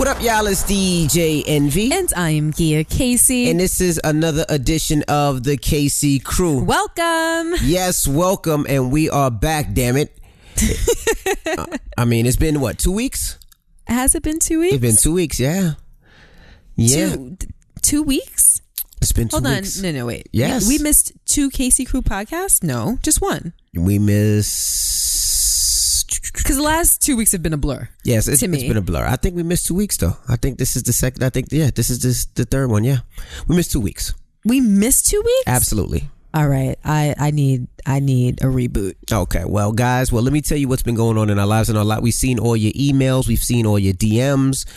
What up, y'all? It's DJ Envy. And I am Gia Casey. And this is another edition of the Casey Crew. Welcome. Yes, welcome. And we are back, damn it. I mean, it's been, what, 2 weeks? Has it been 2 weeks? It's been 2 weeks, yeah. Yeah. 2 weeks? It's been 2 weeks. Hold on. No, wait. Yes. We missed 2 Casey Crew podcasts? No, just one. We missed... Because the last 2 weeks have been a blur. Yes, it's been a blur. I think we missed 2 weeks, though. I think this is the second. I think, this is the third one, yeah. We missed 2 weeks. We missed 2 weeks? Absolutely. All right. I need a reboot. Okay. Well, guys, let me tell you what's been going on in our lives and our life. We've seen all your emails. We've seen all your DMs.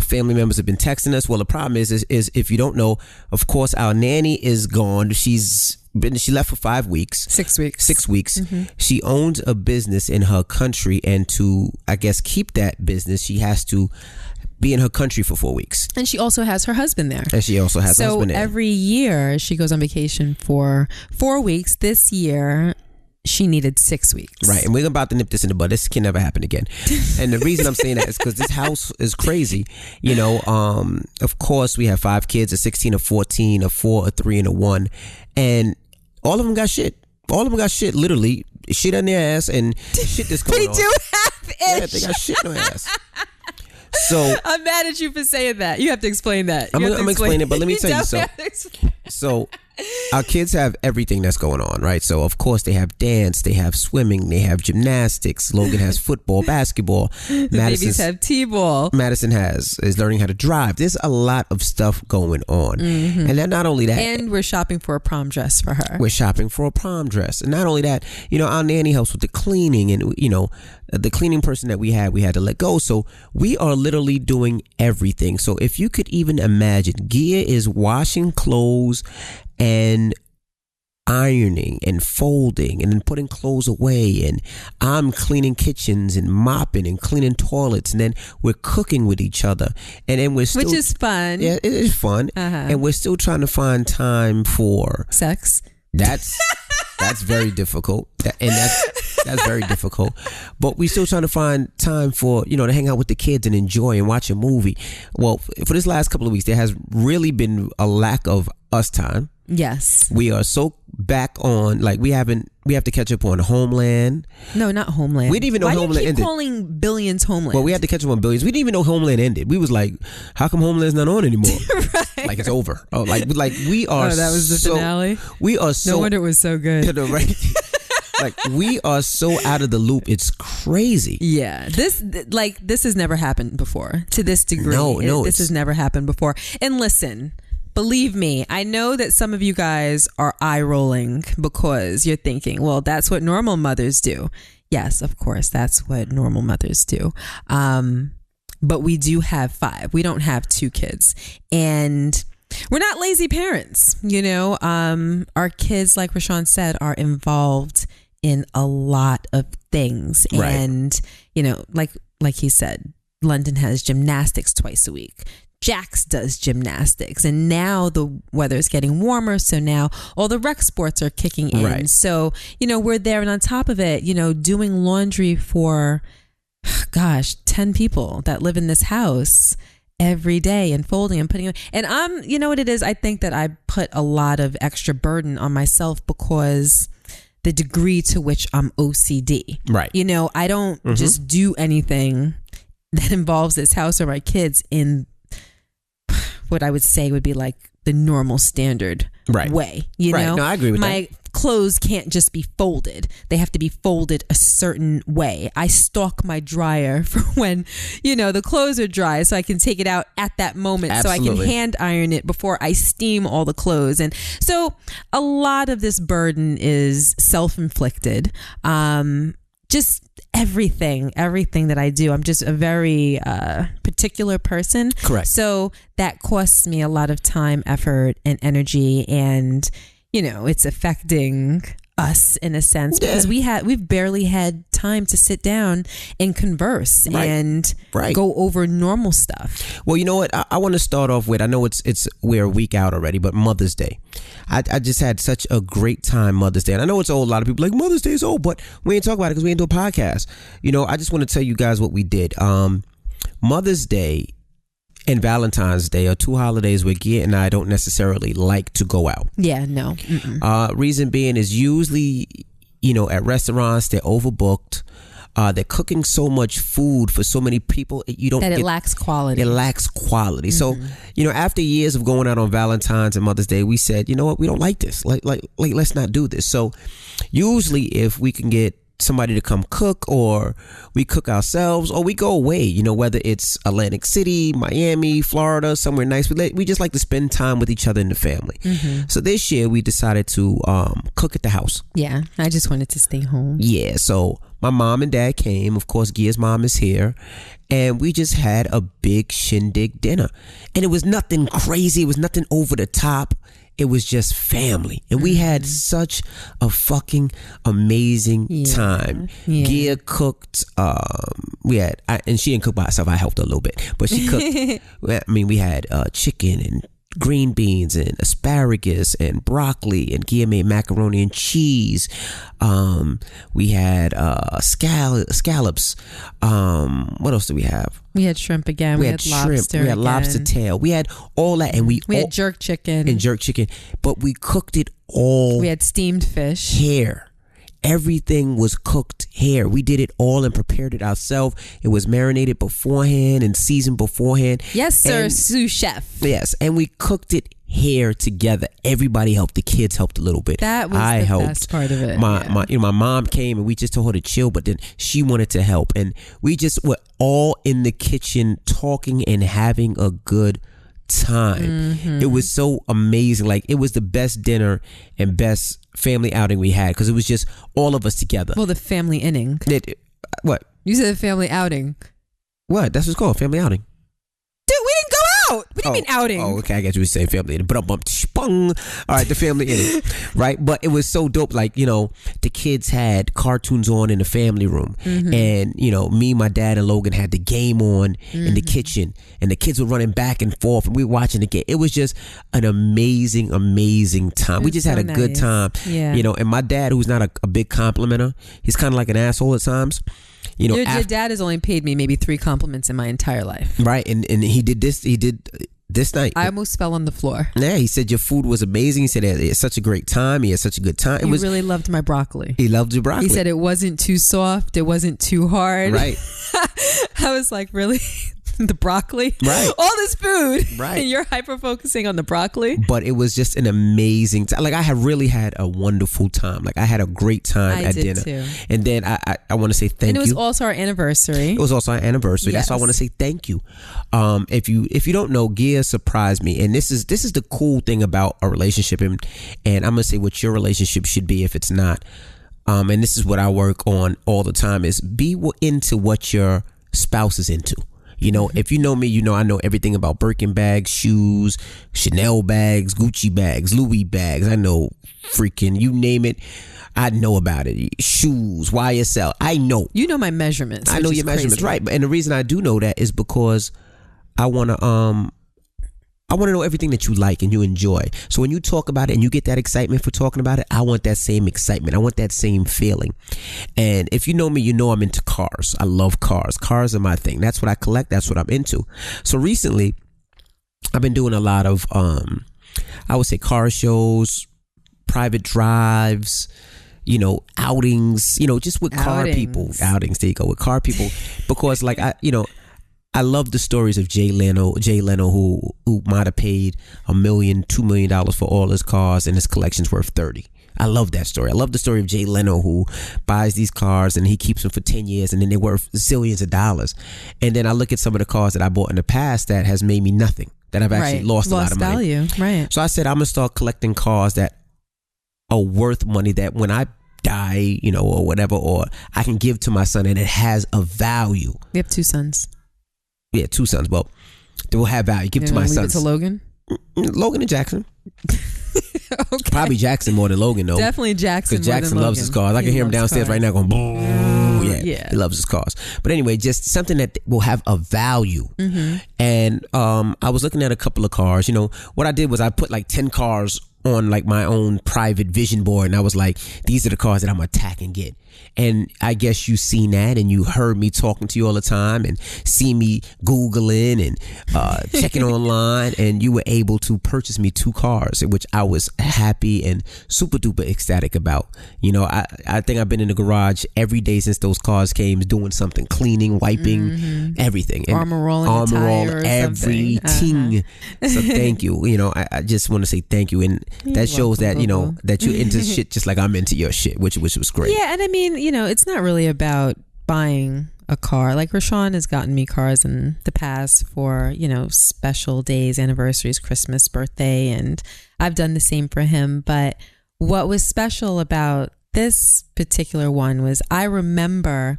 Family members have been texting us. Well, the problem is if you don't know, of course, our nanny is gone. She left for 5 weeks. 6 weeks. 6 weeks. Mm-hmm. She owns a business in her country, and to, I guess, keep that business, she has to be in her country for 4 weeks. And she also has her husband there. So every year she goes on vacation for 4 weeks. This year she needed 6 weeks. Right. And we're about to nip this in the bud. This can never happen again. And the reason I'm saying that is because this house is crazy. You know, of course we have 5 kids, a 16, a 14, a 4, a 3, and a 1. And all of them got shit. All of them got shit, literally. Shit on their ass and shit that's going on. They do have it. Yeah, they got shit on their ass. So I'm mad at you for saying that. You have to explain that. I'm gonna explain it, but let me tell you. So our kids have everything that's going on, right? So of course they have dance, they have swimming, they have gymnastics. Logan has football, basketball. The babies have t-ball. Madison is learning how to drive. There's a lot of stuff going on, and then not only that, and we're shopping for a prom dress for her. We're shopping for a prom dress, and not only that, you know, our nanny helps with the cleaning, and you know, the cleaning person that we had to let go. So we are literally doing everything. So if you could even imagine, Gia is washing clothes and ironing and folding and then putting clothes away, and I'm cleaning kitchens and mopping and cleaning toilets, and then we're cooking with each other, and then we're still, which is fun. Yeah, it is fun. And we're still trying to find time for sex. That's very difficult, and that's very difficult. But we're still trying to find time for, you know, to hang out with the kids and enjoy and watch a movie. Well, for this last couple of weeks, there has really been a lack of us time. Yes, we are so back on, like we have to catch up on Homeland. No, not Homeland. We didn't even know Homeland ended. Why do you keep calling Billions Homeland? Well, we had to catch up on Billions. We didn't even know Homeland ended. We was like, how come Homeland's not on anymore? Right. Like it's over. Oh, like we are. Oh, that was the finale. We are so. No wonder it was so good. Like we are so out of the loop. It's crazy. Yeah, this has never happened before to this degree. No, this has never happened before. And listen, believe me, I know that some of you guys are eye rolling because you're thinking, well, that's what normal mothers do. Yes, of course, that's what normal mothers do. But we do have 5. We don't have 2 kids, and we're not lazy parents. You know, our kids, like Rashawn said, are involved in a lot of things. Right. And, you know, like he said, London has gymnastics twice a week. Jax does gymnastics, and now the weather is getting warmer, so now all the rec sports are kicking in. Right. So, you know, we're there, and on top of it, you know, doing laundry for 10 people that live in this house every day, and folding and putting, and you know what it is, I think that I put a lot of extra burden on myself because the degree to which I'm OCD. Right. You know, I don't just do anything that involves this house or my kids in what I would say would be like the normal standard way. You know, no, I agree with that. My clothes can't just be folded. They have to be folded a certain way. I stock my dryer for when, you know, the clothes are dry, so I can take it out at that moment. Absolutely. So I can hand iron it before I steam all the clothes. And so a lot of this burden is self-inflicted. Just everything that I do. I'm just a very particular person. Correct. So that costs me a lot of time, effort, and energy, and you know, it's affecting us in a sense because we've barely had time to sit down and converse and go over normal stuff. Well, you know what? I want to start off with, I know we're a week out already, but Mother's Day. I just had such a great time Mother's Day. And I know it's old. A lot of people are like, Mother's Day is old, but we ain't talk about it because we ain't do a podcast. You know, I just want to tell you guys what we did. Mother's Day, and Valentine's Day are two holidays where Gia and I don't necessarily like to go out. Yeah, no. Reason being is usually, at restaurants, they're overbooked. They're cooking so much food for so many people. It lacks quality. It lacks quality. So, after years of going out on Valentine's and Mother's Day, we said, you know what, we don't like this. Like, let's not do this. So, usually, if we can get somebody to come cook, or we cook ourselves, or we go away, whether it's Atlantic City, Miami, Florida, somewhere nice, we just like to spend time with each other in the family. So this year we decided to cook at the house. Yeah, I just wanted to stay home. Yeah, so my mom and dad came. Of course, Gia's mom is here, and we just had a big shindig dinner, and it was nothing crazy. It was nothing over the top. It was just family. And we had such a fucking amazing time. Yeah. Gia cooked, and she didn't cook by herself. I helped her a little bit. But she cooked, we had chicken and green beans and asparagus and broccoli, and Gia made macaroni and cheese. We had scallops. What else do we have? We had shrimp again. We had lobster. Shrimp. We had lobster tail. We had all that, and we had jerk chicken. But we cooked it all. We had steamed fish. Here. Everything was cooked here. We did it all and prepared it ourselves. It was marinated beforehand and seasoned beforehand. Yes, sir, sous chef. Yes, and we cooked it here together. Everybody helped. The kids helped a little bit. That was the best part of it. My mom came and we just told her to chill, but then she wanted to help, and we just were all in the kitchen talking and having a good time. It was so amazing. Like, it was the best dinner and best family outing we had, because it was just all of us together. Well, the family inning. What? You said family outing. What? That's what's called, family outing. Dude, we didn't go out. What do you mean outing? Oh, okay. I guess you would say family inning. But all right, the family inning, right? But it was so dope. Like, the kids had cartoons on in the family room, and me, my dad, and Logan had the game on in the kitchen, and the kids were running back and forth, and we were watching the game. It was just an amazing, amazing time. We just had a good time, And my dad, who's not a big complimenter, he's kind of like an asshole at times. Your dad has only paid me maybe 3 compliments in my entire life. Right, and he did this night. I almost fell on the floor. Yeah, he said your food was amazing. He said he had such a great time. He had such a good time. He really loved my broccoli. He loved your broccoli. He said it wasn't too soft. It wasn't too hard. Right. I was like, really? The broccoli? Right. All this food. Right. And you're hyper-focusing on the broccoli? But it was just an amazing time. Like, I have really had a wonderful time. Like, I had a great time at dinner. Too. And then I want to say thank you. And it was also our anniversary. It was also our anniversary. Yes. That's why I want to say thank you. If you don't know, Gia surprised me. And this is the cool thing about a relationship. And I'm going to say what your relationship should be if it's not. And this is what I work on all the time, is be into what your spouse is into. If you know me, I know everything about Birkin bags, shoes, Chanel bags, Gucci bags, Louis bags. I know freaking, you name it, I know about it. Shoes, YSL, I know. You know my measurements. I know your measurements, right? And the reason I do know that is because I want to know everything that you like and you enjoy. So when you talk about it and you get that excitement for talking about it, I want that same excitement. I want that same feeling. And if you know me, I'm into cars. I love cars. Cars are my thing. That's what I collect. That's what I'm into. So recently, I've been doing a lot of, I would say, car shows, private drives, outings, just with car people. Outings, there you go, with car people. Because like, I love the stories of Jay Leno, who might have paid $1 million, $2 million for all his cars, and his collection's worth 30. I love that story. I love the story of Jay Leno, who buys these cars and he keeps them for 10 years, and then they're worth zillions of dollars. And then I look at some of the cars that I bought in the past that has made me nothing, that I've actually lost a lot of money. Value. Right. So I said, I'm gonna start collecting cars that are worth money, that when I die, or whatever, or I can give to my son, and it has a value. We have 2 sons. Yeah, 2 sons. Well, they will have value. Give it to my sons. Leave it to Logan? Logan and Jackson. Okay. Probably Jackson more than Logan, though. Definitely Jackson. Because Jackson loves his cars. I can hear him downstairs right now going boom. Yeah, he loves his cars. But anyway, just something that will have a value. And I was looking at a couple of cars. What I did was I put like 10 cars on like my own private vision board, and I was like, these are the cars that I'm gonna attack and get. And I guess you seen that, and you heard me talking to you all the time, and see me Googling and checking online, and you were able to purchase me 2 cars, which I was happy and super duper ecstatic about. You know, I think I've been in the garage every day since those cars came, doing something, cleaning, wiping, everything, and armor rolling, everything. So thank you. You know, I just want to say thank you, and that shows that, you know, that you're into shit just like I'm into your shit, which was great. Yeah, and I mean, you know, it's not really about buying a car. Like Rashawn has gotten me cars in the past for, you know, special days, anniversaries, Christmas, birthday, and I've done the same for him. But what was special about this particular one was I remember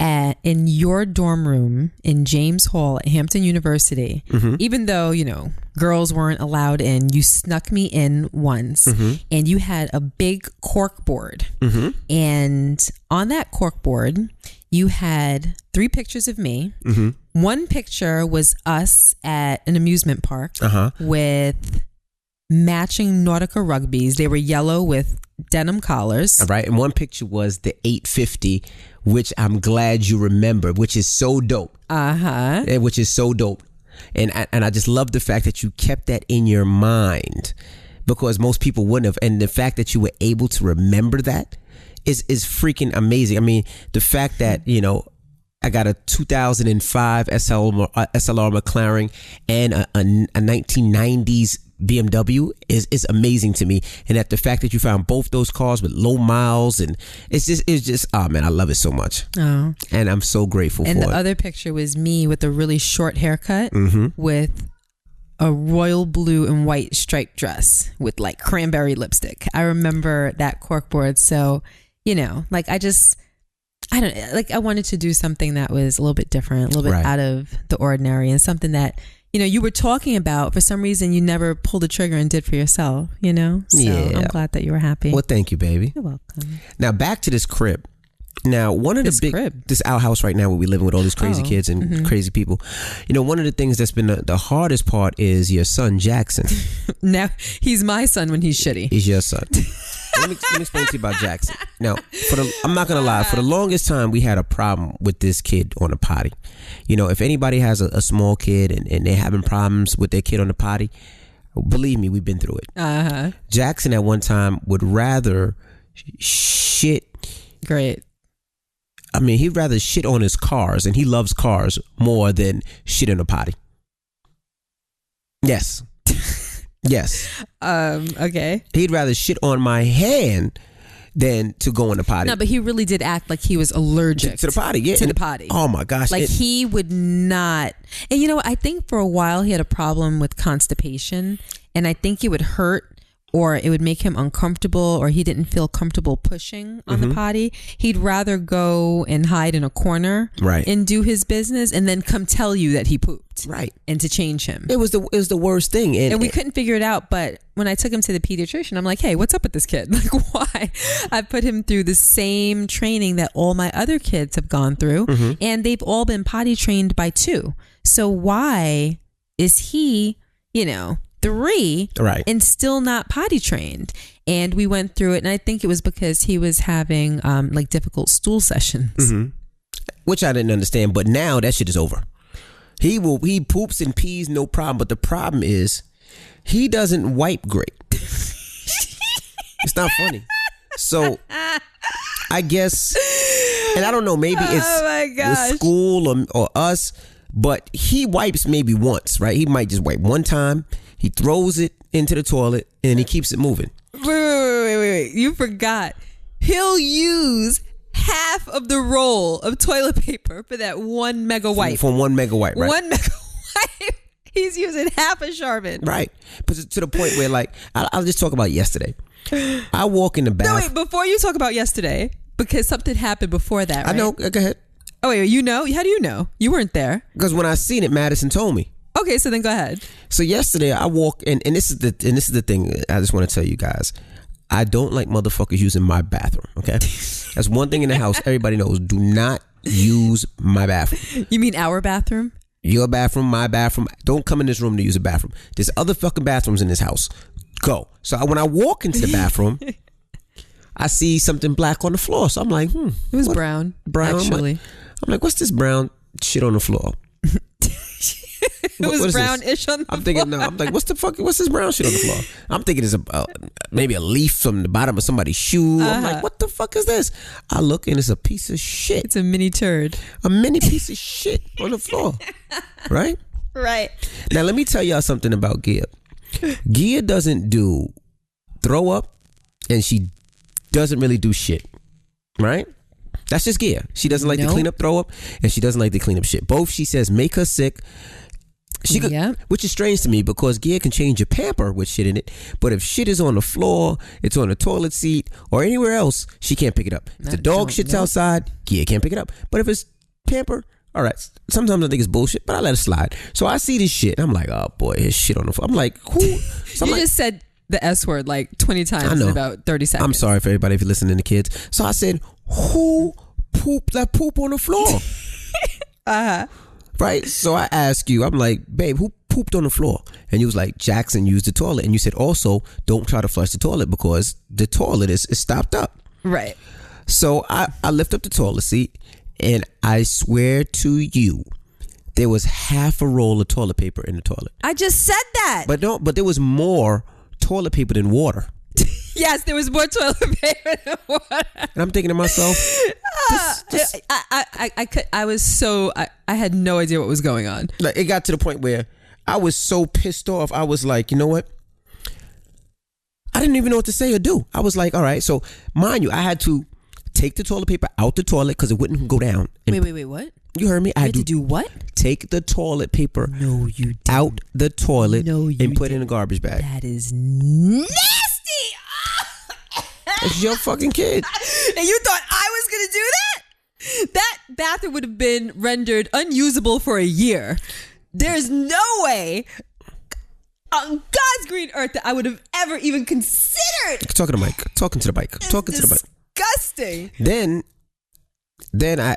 in your dorm room in James Hall at Hampton University, even though, you know, girls weren't allowed in, you snuck me in once, and you had a big cork board. And on that cork board, you had 3 pictures of me. One picture was us at an amusement park with matching Nautica rugbies. They were yellow with denim collars. All right. And one picture was the 850, which I'm glad you remember, which is so dope. Which is so dope. And I just love the fact that you kept that in your mind, because most people wouldn't have. And the fact that you were able to remember that is freaking amazing. I mean, the fact that, you know, I got a 2005 SLR McLaren and a 1990s BMW is amazing to me. And that the fact that you found both those cars with low miles, and it's just oh man, I love it so much. And I'm so grateful for it. And the other picture was me with a really short haircut with a royal blue and white striped dress with like cranberry lipstick. I remember that corkboard. So, you know, like I wanted to do something that was a little bit different, a little bit out of the ordinary, and something that, you know, you were talking about, for some reason you never pulled the trigger and did for yourself, you know? So I'm glad that you were happy. Well, thank you, baby. You're welcome. Now back to this crib. Now, one of this outhouse right now where we living with all these crazy kids and crazy people. You know, one of the things that's been the hardest part is your son, Jackson. Now, he's my son when he's shitty. He's your son. Let me explain to you about Jackson. Now, I'm not going to lie. For the longest time, we had a problem with this kid on the potty. You know, if anybody has a small kid and they're having problems with their kid on the potty, believe me, we've been through it. Jackson at one time would rather shit. Great. I mean, he'd rather shit on his cars, and he loves cars more than shit in a potty. Yes. Yes. Okay. He'd rather shit on my hand than to go in the potty. No, but he really did act like he was allergic to the potty. Yeah, to the potty. Oh my gosh! Like he would not. And you know, I think for a while he had a problem with constipation, and I think it would hurt, or it would make him uncomfortable, or he didn't feel comfortable pushing on the potty. He'd rather go and hide in a corner, and do his business, and then come tell you that he pooped, and to change him. It was the worst thing, and we couldn't figure it out. But when I took him to the pediatrician, I'm like, hey, what's up with this kid? Like, why? I put him through the same training that all my other kids have gone through, and they've all been potty trained by 2. So why is he, you know, 3 and still not potty trained? And we went through it, and I think it was because he was having like difficult stool sessions, which I didn't understand. But now that shit is over. He poops and pees, no problem. But the problem is he doesn't wipe great. It's not funny. So I guess, and I don't know, maybe it's the school or us, but he wipes maybe once, right? He might just wipe one time. He throws it into the toilet and he keeps it moving. Wait. You forgot. He'll use half of the roll of toilet paper for that 1 mega wipe. For 1 mega wipe, right? 1 mega wipe. He's using half a Charmin. Right. But to the point where, like, I'll just talk about yesterday. I walk in the bathroom. No, wait, before you talk about yesterday, because something happened before that, right? I know. Go ahead. Oh, wait, you know? How do you know? You weren't there. Because when I seen it, Madison told me. Okay, so then go ahead. So yesterday I walk and this is the thing I just want to tell you guys. I don't like motherfuckers using my bathroom, okay? That's one thing in the house everybody knows. Do not use my bathroom. You mean our bathroom? Your bathroom, my bathroom. Don't come in this room to use a bathroom. There's other fucking bathrooms in this house. Go. So when I walk into the bathroom, I see something black on the floor. So I'm like, It was brown. Actually. I'm like, what's this brown shit on the floor? It was brownish on the floor. I'm thinking, no. I'm like, what's this brown shit on the floor? I'm thinking it's maybe a leaf from the bottom of somebody's shoe. I'm like, what the fuck is this? I look and it's a piece of shit. It's a mini turd. A mini piece of shit on the floor. Right? Right. Now, let me tell y'all something about Gia. Gia doesn't do throw up and she doesn't really do shit. Right? That's just Gia. She doesn't like to clean up throw up and she doesn't like to clean up shit. Both, she says, make her sick. She could, which is strange to me because Gia can change your pamper with shit in it, but if shit is on the floor, it's on the toilet seat or anywhere else, she can't pick it up. If the dog shits outside, Gia can't pick it up. But if it's pamper, all right. Sometimes I think it's bullshit, but I let it slide. So I see this shit. I'm like, oh boy, his shit on the floor. I'm like, who? So you just said the S word like 20 times in about 30 seconds. I'm sorry for everybody if you're listening to kids. So I said, who pooped that poop on the floor? Right? So I ask you, I'm like, babe, who pooped on the floor? And you was like, Jackson used the toilet. And you said, also, don't try to flush the toilet because the toilet is stopped up. Right. So I lift up the toilet seat and I swear to you, there was half a roll of toilet paper in the toilet. I just said that. But there was more toilet paper than water. Yes, there was more toilet paper than water. And I'm thinking to myself, I had no idea what was going on. Like, it got to the point where I was so pissed off. I was like, you know what? I didn't even know what to say or do. I was like, all right. So mind you, I had to take the toilet paper out the toilet because it wouldn't go down. Wait, what? You heard me? I had to do what? Take the toilet paper out the toilet and put it in a garbage bag. That is nasty. It's your fucking kid. And you thought I was going to do that? That bathroom would have been rendered unusable for a year. There's no way on God's green earth that I would have ever even considered. Talking to the mic. Talking to the mic. Talking to the mic. Disgusting. Then I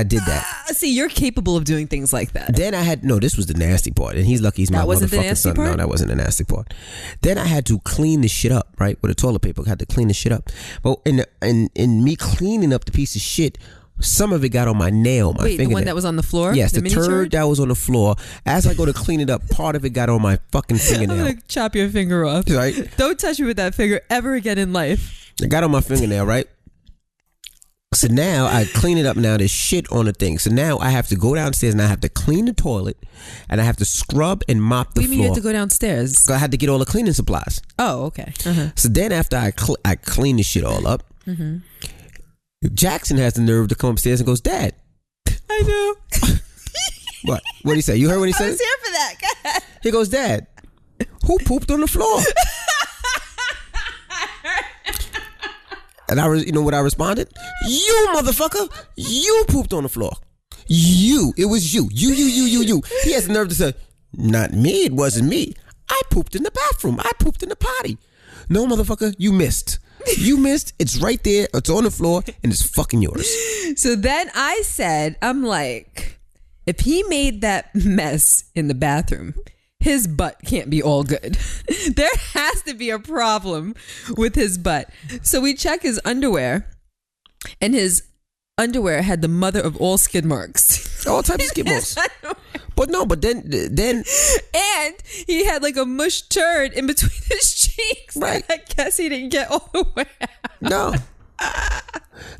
did that. See, you're capable of doing things like that. Then I had this was the nasty part, and he's lucky he's my motherfucking son. Part? No, that wasn't the nasty part. Then I had to clean the shit up, right? With the toilet paper, I had to clean the shit up. But in me cleaning up the piece of shit, some of it got on my nail, my fingernail. The one that was on the floor? Yes, the turd that was on the floor. As I go to clean it up, part of it got on my fucking fingernail. I'm gonna chop your finger off. Right? Don't touch me with that finger ever again in life. It got on my fingernail, right? So now I clean it up. Now there's shit on the thing. So now I have to go downstairs and I have to clean the toilet and I have to scrub and mop the floor. What do you mean you have to go downstairs? So I had to get all the cleaning supplies. Oh, okay. So then after I clean the shit all up, Jackson has the nerve to come upstairs and goes, Dad. I know. What did he say? You heard what he said? I was here for that. Go ahead. He goes, Dad, who pooped on the floor? And you know what I responded? You motherfucker, you pooped on the floor. You, it was you. You. He has the nerve to say, not me, it wasn't me. I pooped in the bathroom. I pooped in the potty. No, motherfucker, you missed. You missed. It's right there. It's on the floor and it's fucking yours. So then I said, I'm like, if he made that mess in the bathroom, his butt can't be all good. There has to be a problem with his butt. So we check his underwear, and his underwear had the mother of all skid marks. All types of skid marks. But then and he had like a mush turd in between his cheeks. Right. I guess he didn't get all the way out.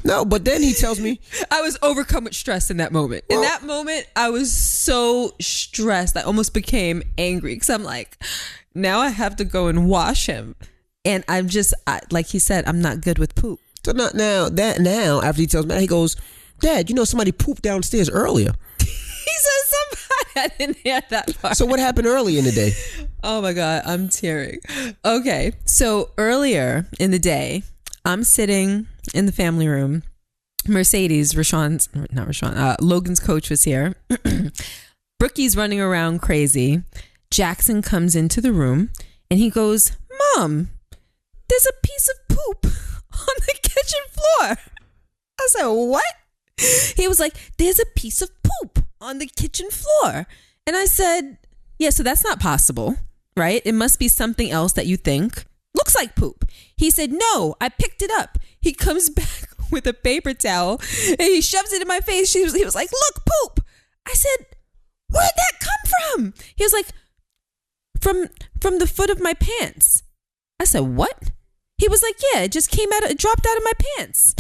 No, but then he tells me I was overcome with stress in that moment. In that moment, I was so stressed. I almost became angry because I'm like, now I have to go and wash him. And I'm just, like he said, I'm not good with poop. So now after he tells me that, he goes, Dad, somebody pooped downstairs earlier. He said somebody. I didn't hear that part. So what happened early in the day? Oh my God, I'm tearing. Okay, so earlier in the day, I'm sitting in the family room. Logan's coach was here. Brookie's running around crazy. Jackson comes into the room and he goes, Mom, there's a piece of poop on the kitchen floor. I said, what? He was like, there's a piece of poop on the kitchen floor. And I said, yeah, so that's not possible. right? It must be something else that you think looks like poop. He said, no, I picked it up. He comes back with a paper towel and he shoves it in my face. He was like, look, poop. I said, where'd that come from? He was like, from the foot of my pants. I said, what? He was like, yeah, it just it dropped out of my pants.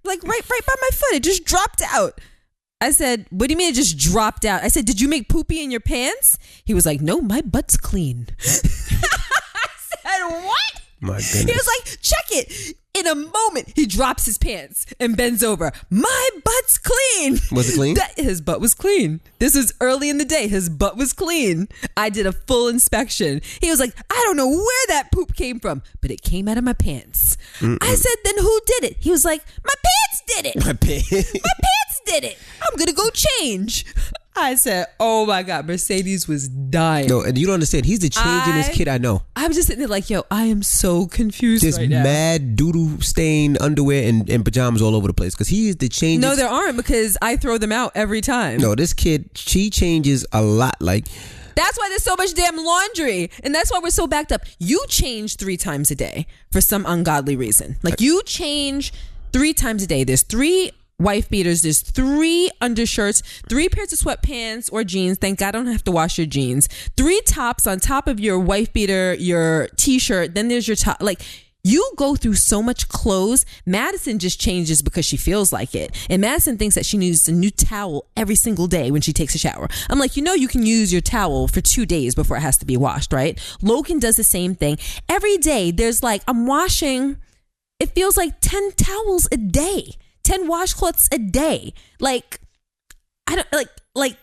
Like right by my foot. It just dropped out. I said, what do you mean it just dropped out? I said, did you make poopy in your pants? He was like, no, my butt's clean. I said, what? My goodness. He was like, check it. In a moment, he drops his pants and bends over. My butt's clean. Was it clean? His butt was clean. This was early in the day. His butt was clean. I did a full inspection. He was like, I don't know where that poop came from, but it came out of my pants. I said, then who did it? He was like, my pants did it. My pants. My pants did it. I'm going to go change. I said, oh my God, Mercedes was dying. No, and you don't understand. He's the changingest kid I know. I was just sitting there like, yo, I am so confused There's right now. mad doodle stained underwear and pajamas all over the place because he is the changingest. No, there aren't because I throw them out every time. No, this kid, she changes a lot. Like, that's why there's so much damn laundry. And that's why we're so backed up. You change 3 times a day for some ungodly reason. Like you change 3 times a day. There's 3 wife beaters, there's 3 undershirts, 3 pairs of sweatpants or jeans. Thank God I don't have to wash your jeans. 3 tops on top of your wife beater, your t-shirt. Then there's your top. Like you go through so much clothes. Madison just changes because she feels like it. And Madison thinks that she needs a new towel every single day when she takes a shower. I'm like, you can use your towel for 2 days before it has to be washed, right? Logan does the same thing. Every day there's like, I'm washing, it feels like 10 towels a day. 10 washcloths a day. Like, I don't like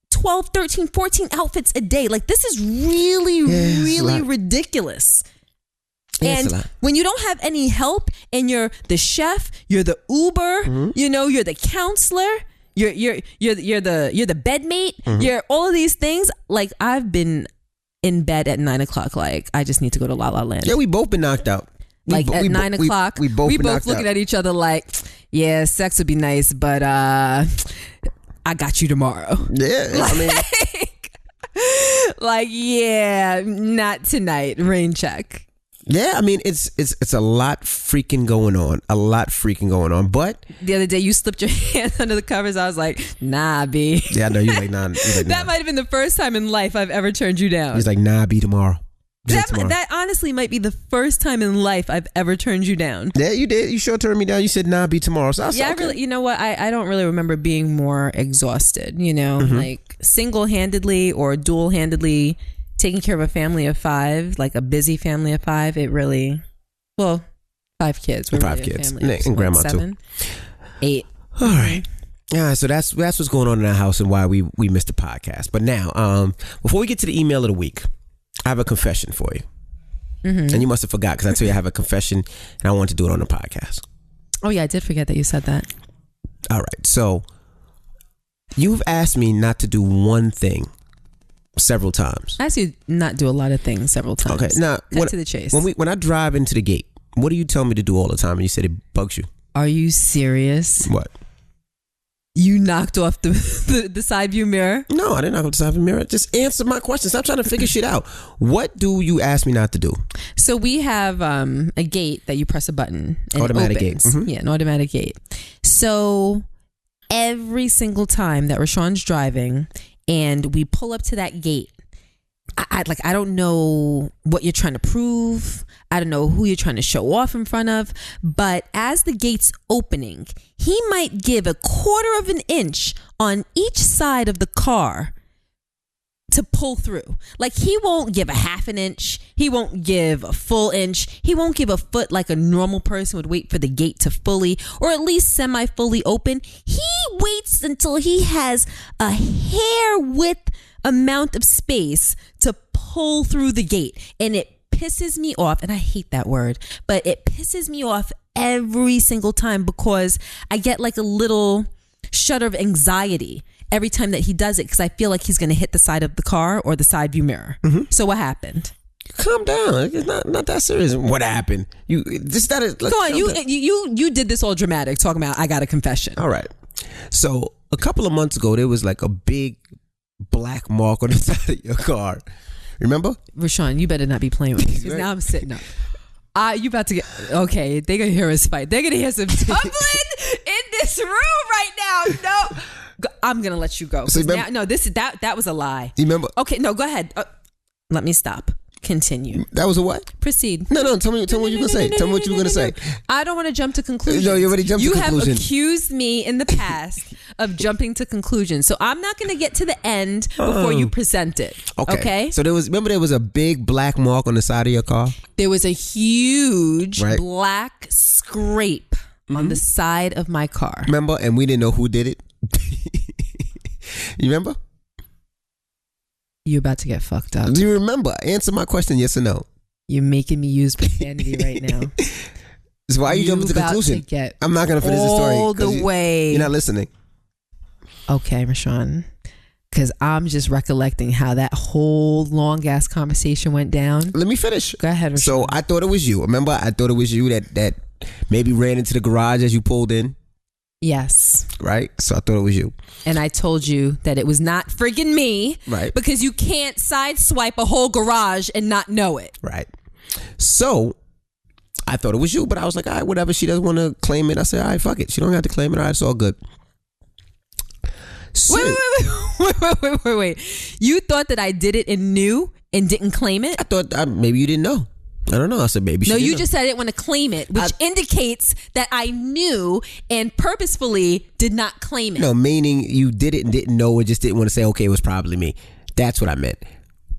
12, 13, 14 outfits a day. Like this is really ridiculous. And when you don't have any help and you're the chef, you're the Uber, you're the counselor, you're the bedmate, you're all of these things. Like I've been in bed at 9 o'clock. Like I just need to go to La La Land. Yeah, we both been knocked out. Like at 9 o'clock, we both looking at each other like, yeah, sex would be nice, but I got you tomorrow. Yeah, I mean, like yeah, not tonight. Rain check. Yeah, I mean, it's a lot freaking going on. But the other day you slipped your hand under the covers. I was like, nah, B. Yeah, I know you're like, nah. That might have been the first time in life I've ever turned you down. He's like, nah, B, tomorrow. That honestly might be the first time in life I've ever turned you down. Yeah, you did. You sure turned me down. You said, nah, be tomorrow. So I said, okay. Really, you know what? I don't really remember being more exhausted, like single-handedly or dual-handedly taking care of a family of 5, like a busy family of 5. It really, 5 kids. We're 5 really kids. And grandma 7, 8. All right. Yeah, so that's what's going on in our house and why we missed the podcast. But now, before we get to the email of the week, I have a confession for you. And you must have forgot because I told you I have a confession and I want to do it on the podcast. Oh yeah, I did forget that you said that. All right. So you've asked me not to do one thing several times. I asked you not do a lot of things several times. Okay. Now, cut to the chase. When I drive into the gate, what do you tell me to do all the time? And you said it bugs you. Are you serious? What? You knocked off the side view mirror? No, I didn't knock off the side view mirror. Just answer my question. Stop trying to figure shit out. What do you ask me not to do? So we have a gate that you press a button and automatic it opens. Gate. Mm-hmm. Yeah, an automatic gate. So every single time that Rashawn's driving and we pull up to that gate, I don't know what you're trying to prove. I don't know who you're trying to show off in front of. But as the gate's opening, he might give a 1/4 of an inch on each side of the car to pull through. Like he won't give a 1/2 an inch. He won't give a full inch. He won't give a foot like a normal person would wait for the gate to fully or at least semi-fully open. He waits until he has a hair width amount of space to pull through the gate. And it pisses me off. And I hate that word, but it pisses me off every single time because I get like a little shudder of anxiety every time that he does it because I feel like he's going to hit the side of the car or the side view mirror. Mm-hmm. So what happened? Calm down. It's not that serious. What happened? You just that is. Like, go on. You did this all dramatic, talking about I got a confession. All right. So a couple of months ago, there was like a big black mark on the side of your car. Remember? Rashawn, you better not be playing with me because now I'm sitting up. You about to get okay? They're gonna hear us fight. They're gonna hear some tumbling in this room right now. No, I'm gonna let you go. So That was a lie. You remember? Okay, no, go ahead. Let me stop. Continue. That was a what? Proceed. No. Tell me what you're gonna say. Tell me what you were gonna say. I don't want to jump to conclusions. No, you already jumped to conclusions. You have accused me in the past of jumping to conclusions, so I'm not gonna get to the end before you present it. Okay. So there was a big black mark on the side of your car. There was a huge black scrape on the side of my car. Remember? And we didn't know who did it. You remember? You're about to get fucked up. Do you remember? Answer my question, yes or no. You're making me use profanity right now. So why are you jumping to conclusion? I'm not going to finish the story. All the way. You're not listening. Okay, Rashawn. Because I'm just recollecting how that whole long ass conversation went down. Let me finish. Go ahead, Rashawn. So I thought it was you. Remember? I thought it was you that maybe ran into the garage as you pulled in. Yes. Right? So I thought it was you. And I told you that it was not friggin' me. Right. Because you can't sideswipe a whole garage and not know it. Right. So I thought it was you, but I was like, all right, whatever. She doesn't want to claim it. I said, all right, fuck it. She don't have to claim it. All right, it's all good. So, wait. You thought that I did it and knew and didn't claim it? I thought maybe you didn't know. I don't know. I said maybe she didn't know. Just said I didn't want to claim it, which indicates that I knew and purposefully did not claim it. No, meaning you did it and didn't know and just didn't want to say, okay, it was probably me. That's what I meant.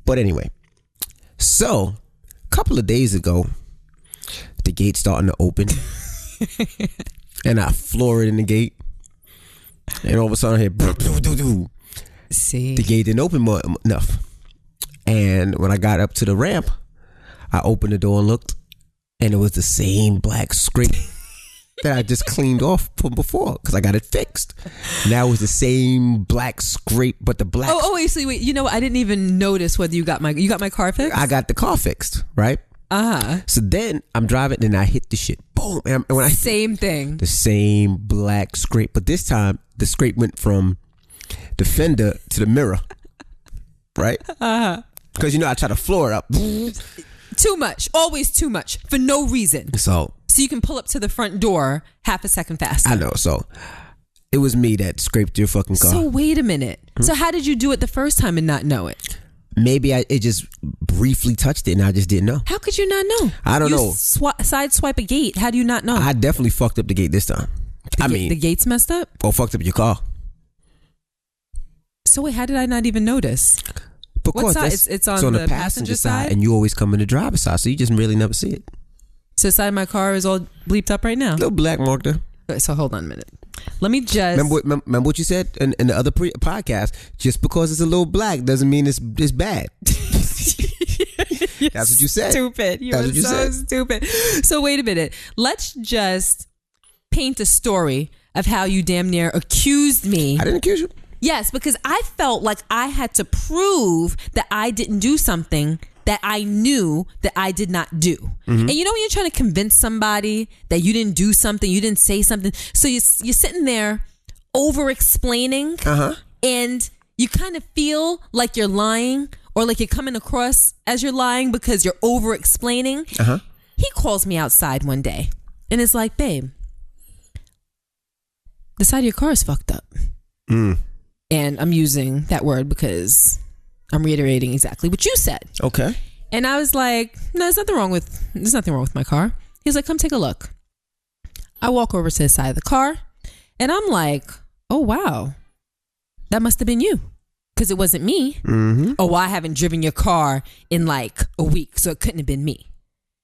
But anyway, so a couple of days ago, the gate's starting to open and I floor it in the gate. And all of a sudden I hear, see, the gate didn't open enough. And when I got up to the ramp, I opened the door and looked, and it was the same black scrape that I just cleaned off from before because I got it fixed. Now it was the same black scrape, but the black. Wait. You know what? I didn't even notice whether you got my car fixed. I got the car fixed, right? So then I'm driving and I hit the shit. Boom! And when same thing. The same black scrape, but this time the scrape went from the fender to the mirror, right? Because I try to floor it up. Too much. Always too much. For no reason. So you can pull up to the front door half a second faster. I know. So it was me that scraped your fucking car. So wait a minute. So how did you do it the first time and not know it? Maybe it just briefly touched it and I just didn't know. How could you not know? I don't know. Side swipe a gate. How do you not know? I definitely fucked up the gate this time. The gate's messed up? Or fucked up your car. So wait, how did I not even notice? Because what side? It's on the passenger side? And you always come in the driver's side, so you just really never see it. So the side of my car is all bleeped up right now? Little black mark there. So hold on a minute. Let me just... Remember what you said in the other podcast? Just because it's a little black doesn't mean it's bad. That's what you said. Stupid. You're so stupid. So wait a minute. Let's just paint a story of how you damn near accused me. I didn't accuse you. Yes, because I felt like I had to prove that I didn't do something that I knew that I did not do. And you know when you're trying to convince somebody that you didn't do something, you didn't say something, so you're sitting there over-explaining, and you kind of feel like you're lying or like you're coming across as you're lying because you're over-explaining. He calls me outside one day and is like, babe, the side of your car is fucked up. And I'm using that word because I'm reiterating exactly what you said. Okay. And I was like, no, there's nothing wrong with my car. He was like, come take a look. I walk over to the side of the car and I'm like, oh, wow, that must have been you because it wasn't me. Oh, well, I haven't driven your car in like a week, so it couldn't have been me.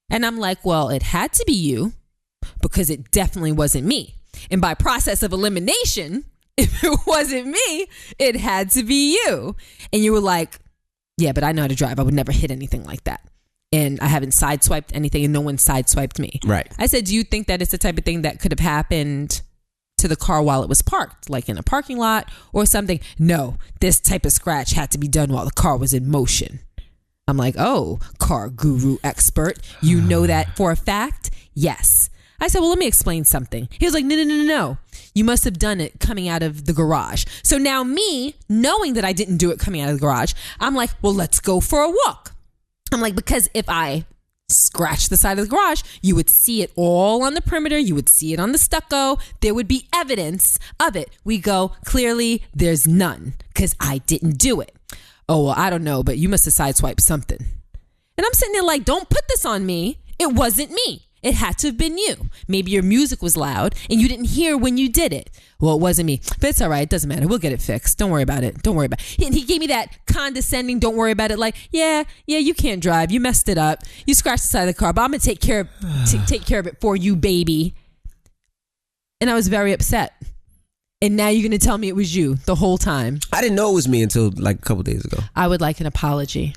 And I'm like, well, it had to be you because it definitely wasn't me. And by process of elimination, if it wasn't me, it had to be you. And you were like, yeah, but I know how to drive. I would never hit anything like that. And I haven't sideswiped anything and no one sideswiped me. Right. I said, do you think that it's the type of thing that could have happened to the car while it was parked, like in a parking lot or something? No, this type of scratch had to be done while the car was in motion. I'm like, oh, car guru expert. You know that for a fact? Yes. I said, well, let me explain something. He was like, no. You must have done it coming out of the garage. So now me, knowing that I didn't do it coming out of the garage, I'm like, well, let's go for a walk. I'm like, because if I scratch the side of the garage, you would see it all on the perimeter. You would see it on the stucco. There would be evidence of it. We go, clearly there's none because I didn't do it. Oh, well, I don't know, but you must have sideswiped something. And I'm sitting there like, don't put this on me. It wasn't me. It had to have been you. Maybe your music was loud and you didn't hear when you did it. Well, it wasn't me, but it's all right. It doesn't matter. We'll get it fixed. Don't worry about it. Don't worry about it. And he gave me that condescending, don't worry about it. Like, yeah, you can't drive. You messed it up. You scratched the side of the car, but I'm going to take care of it for you, baby. And I was very upset. And now you're going to tell me it was you the whole time. I didn't know it was me until like a couple days ago. I would like an apology.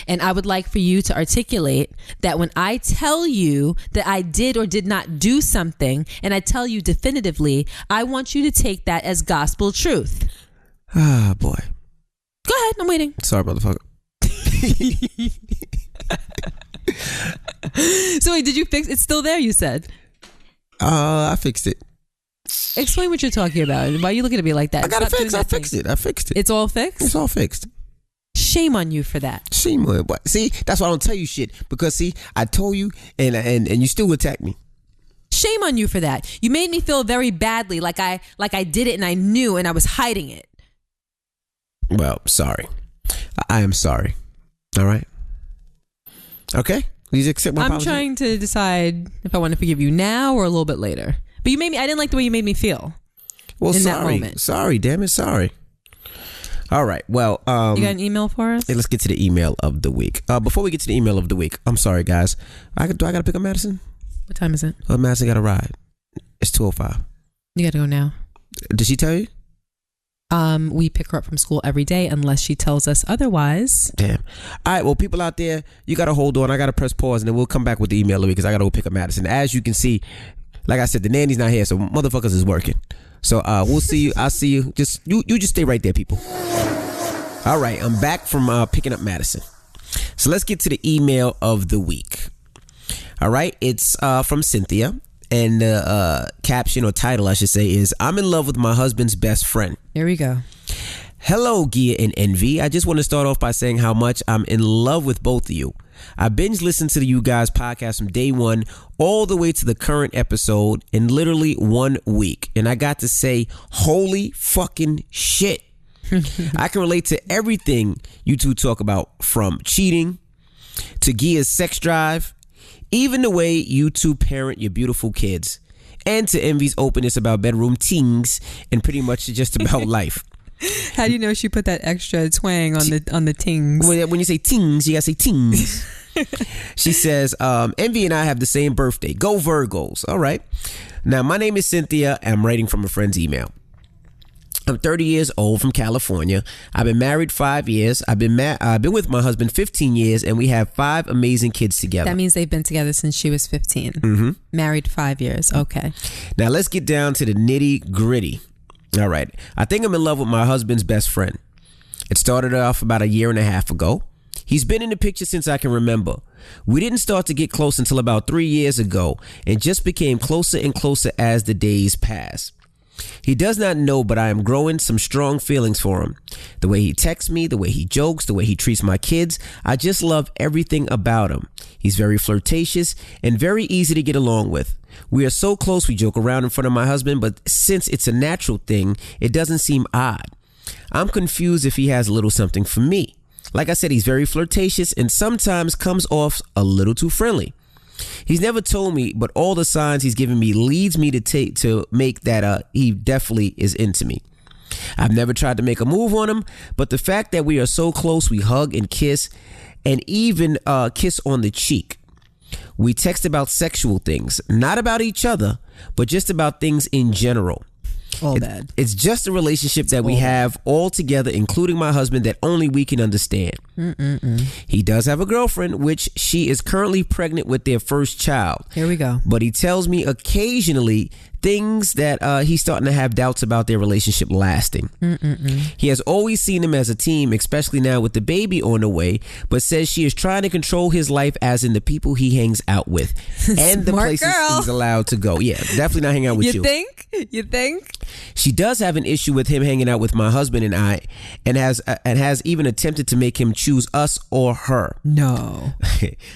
And I would like for you to articulate that when I tell you that I did or did not do something, and I tell you definitively, I want you to take that as gospel truth. Ah, boy. Go ahead. I'm waiting. Sorry, motherfucker. So wait, did you fix it? It's still there, you said. I fixed it. Explain what you're talking about. Why are you looking at me like that? I got it fixed. I fixed it. It's all fixed? It's all fixed. Shame on you for that. Shame on it. See, that's why I don't tell you shit. Because see, I told you and you still attack me. Shame on you for that. You made me feel very badly, like I did it and I knew and I was hiding it. Well, sorry. I am sorry. All right. Okay? Please accept my apology. I'm trying to decide if I want to forgive you now or a little bit later. But I didn't like the way you made me feel. Well, in sorry. That moment. Sorry, damn it, sorry. All right. Well, you got an email for us? Hey, let's get to the email of the week. Before we get to the email of the week, I'm sorry, guys. Do I got to pick up Madison? What time is it? Oh, Madison got a ride. It's 2:05. You got to go now. Did she tell you? We pick her up from school every day unless she tells us otherwise. Damn. All right. Well, people out there, you got to hold on. I got to press pause and then we'll come back with the email of the week because I got to go pick up Madison. As you can see, like I said, the nanny's not here, so motherfuckers is working. So we'll see you. I'll see you. You just stay right there, people. All right, I'm back from picking up Madison. So let's get to the email of the week. All right, it's from Cynthia. And the caption or title, I should say, is I'm in love with my husband's best friend. Here we go. Hello, Gia and Envy. I just want to start off by saying how much I'm in love with both of you. I binge listened to you guys' podcast from day one all the way to the current episode in literally 1 week. And I got to say, holy fucking shit. I can relate to everything you two talk about, from cheating to Gia's sex drive, even the way you two parent your beautiful kids, and to Envy's openness about bedroom tings and pretty much just about life. How do you know she put that extra twang on the tings? When you say tings, you gotta say tings. She says, Envy and I have the same birthday. Go Virgos. All right. Now, my name is Cynthia. I'm writing from a friend's email. I'm 30 years old from California. I've been married 5 years. I've been with my husband 15 years, and we have 5 amazing kids together. That means they've been together since she was 15. Mm-hmm. Married 5 years. Okay. Now let's get down to the nitty gritty. All right. I think I'm in love with my husband's best friend. It started off about 1.5 years ago. He's been in the picture since I can remember. We didn't start to get close until about 3 years ago, and just became closer and closer as the days passed. He does not know, but I am growing some strong feelings for him. The way he texts me, the way he jokes, the way he treats my kids. I just love everything about him. He's very flirtatious and very easy to get along with. We are so close, we joke around in front of my husband, but since it's a natural thing, it doesn't seem odd. I'm confused if he has a little something for me. Like I said, he's very flirtatious and sometimes comes off a little too friendly. He's never told me, but all the signs he's given me leads me to make that he definitely is into me. I've never tried to make a move on him, but the fact that we are so close, we hug and kiss, and even kiss on the cheek. We text about sexual things, not about each other, but just about things in general. Bad. It's just a relationship that we have all together, including my husband, that only we can understand. He does have a girlfriend, which she is currently pregnant with their first child. Here we go. But he tells me occasionally things that he's starting to have doubts about their relationship lasting. He has always seen them as a team, especially now with the baby on the way, but says she is trying to control his life, as in the people he hangs out with and the places he's allowed to go. Yeah, definitely not hang out with you. You think? She does have an issue with him hanging out with my husband and I, and has even attempted to make him choose us or her. No.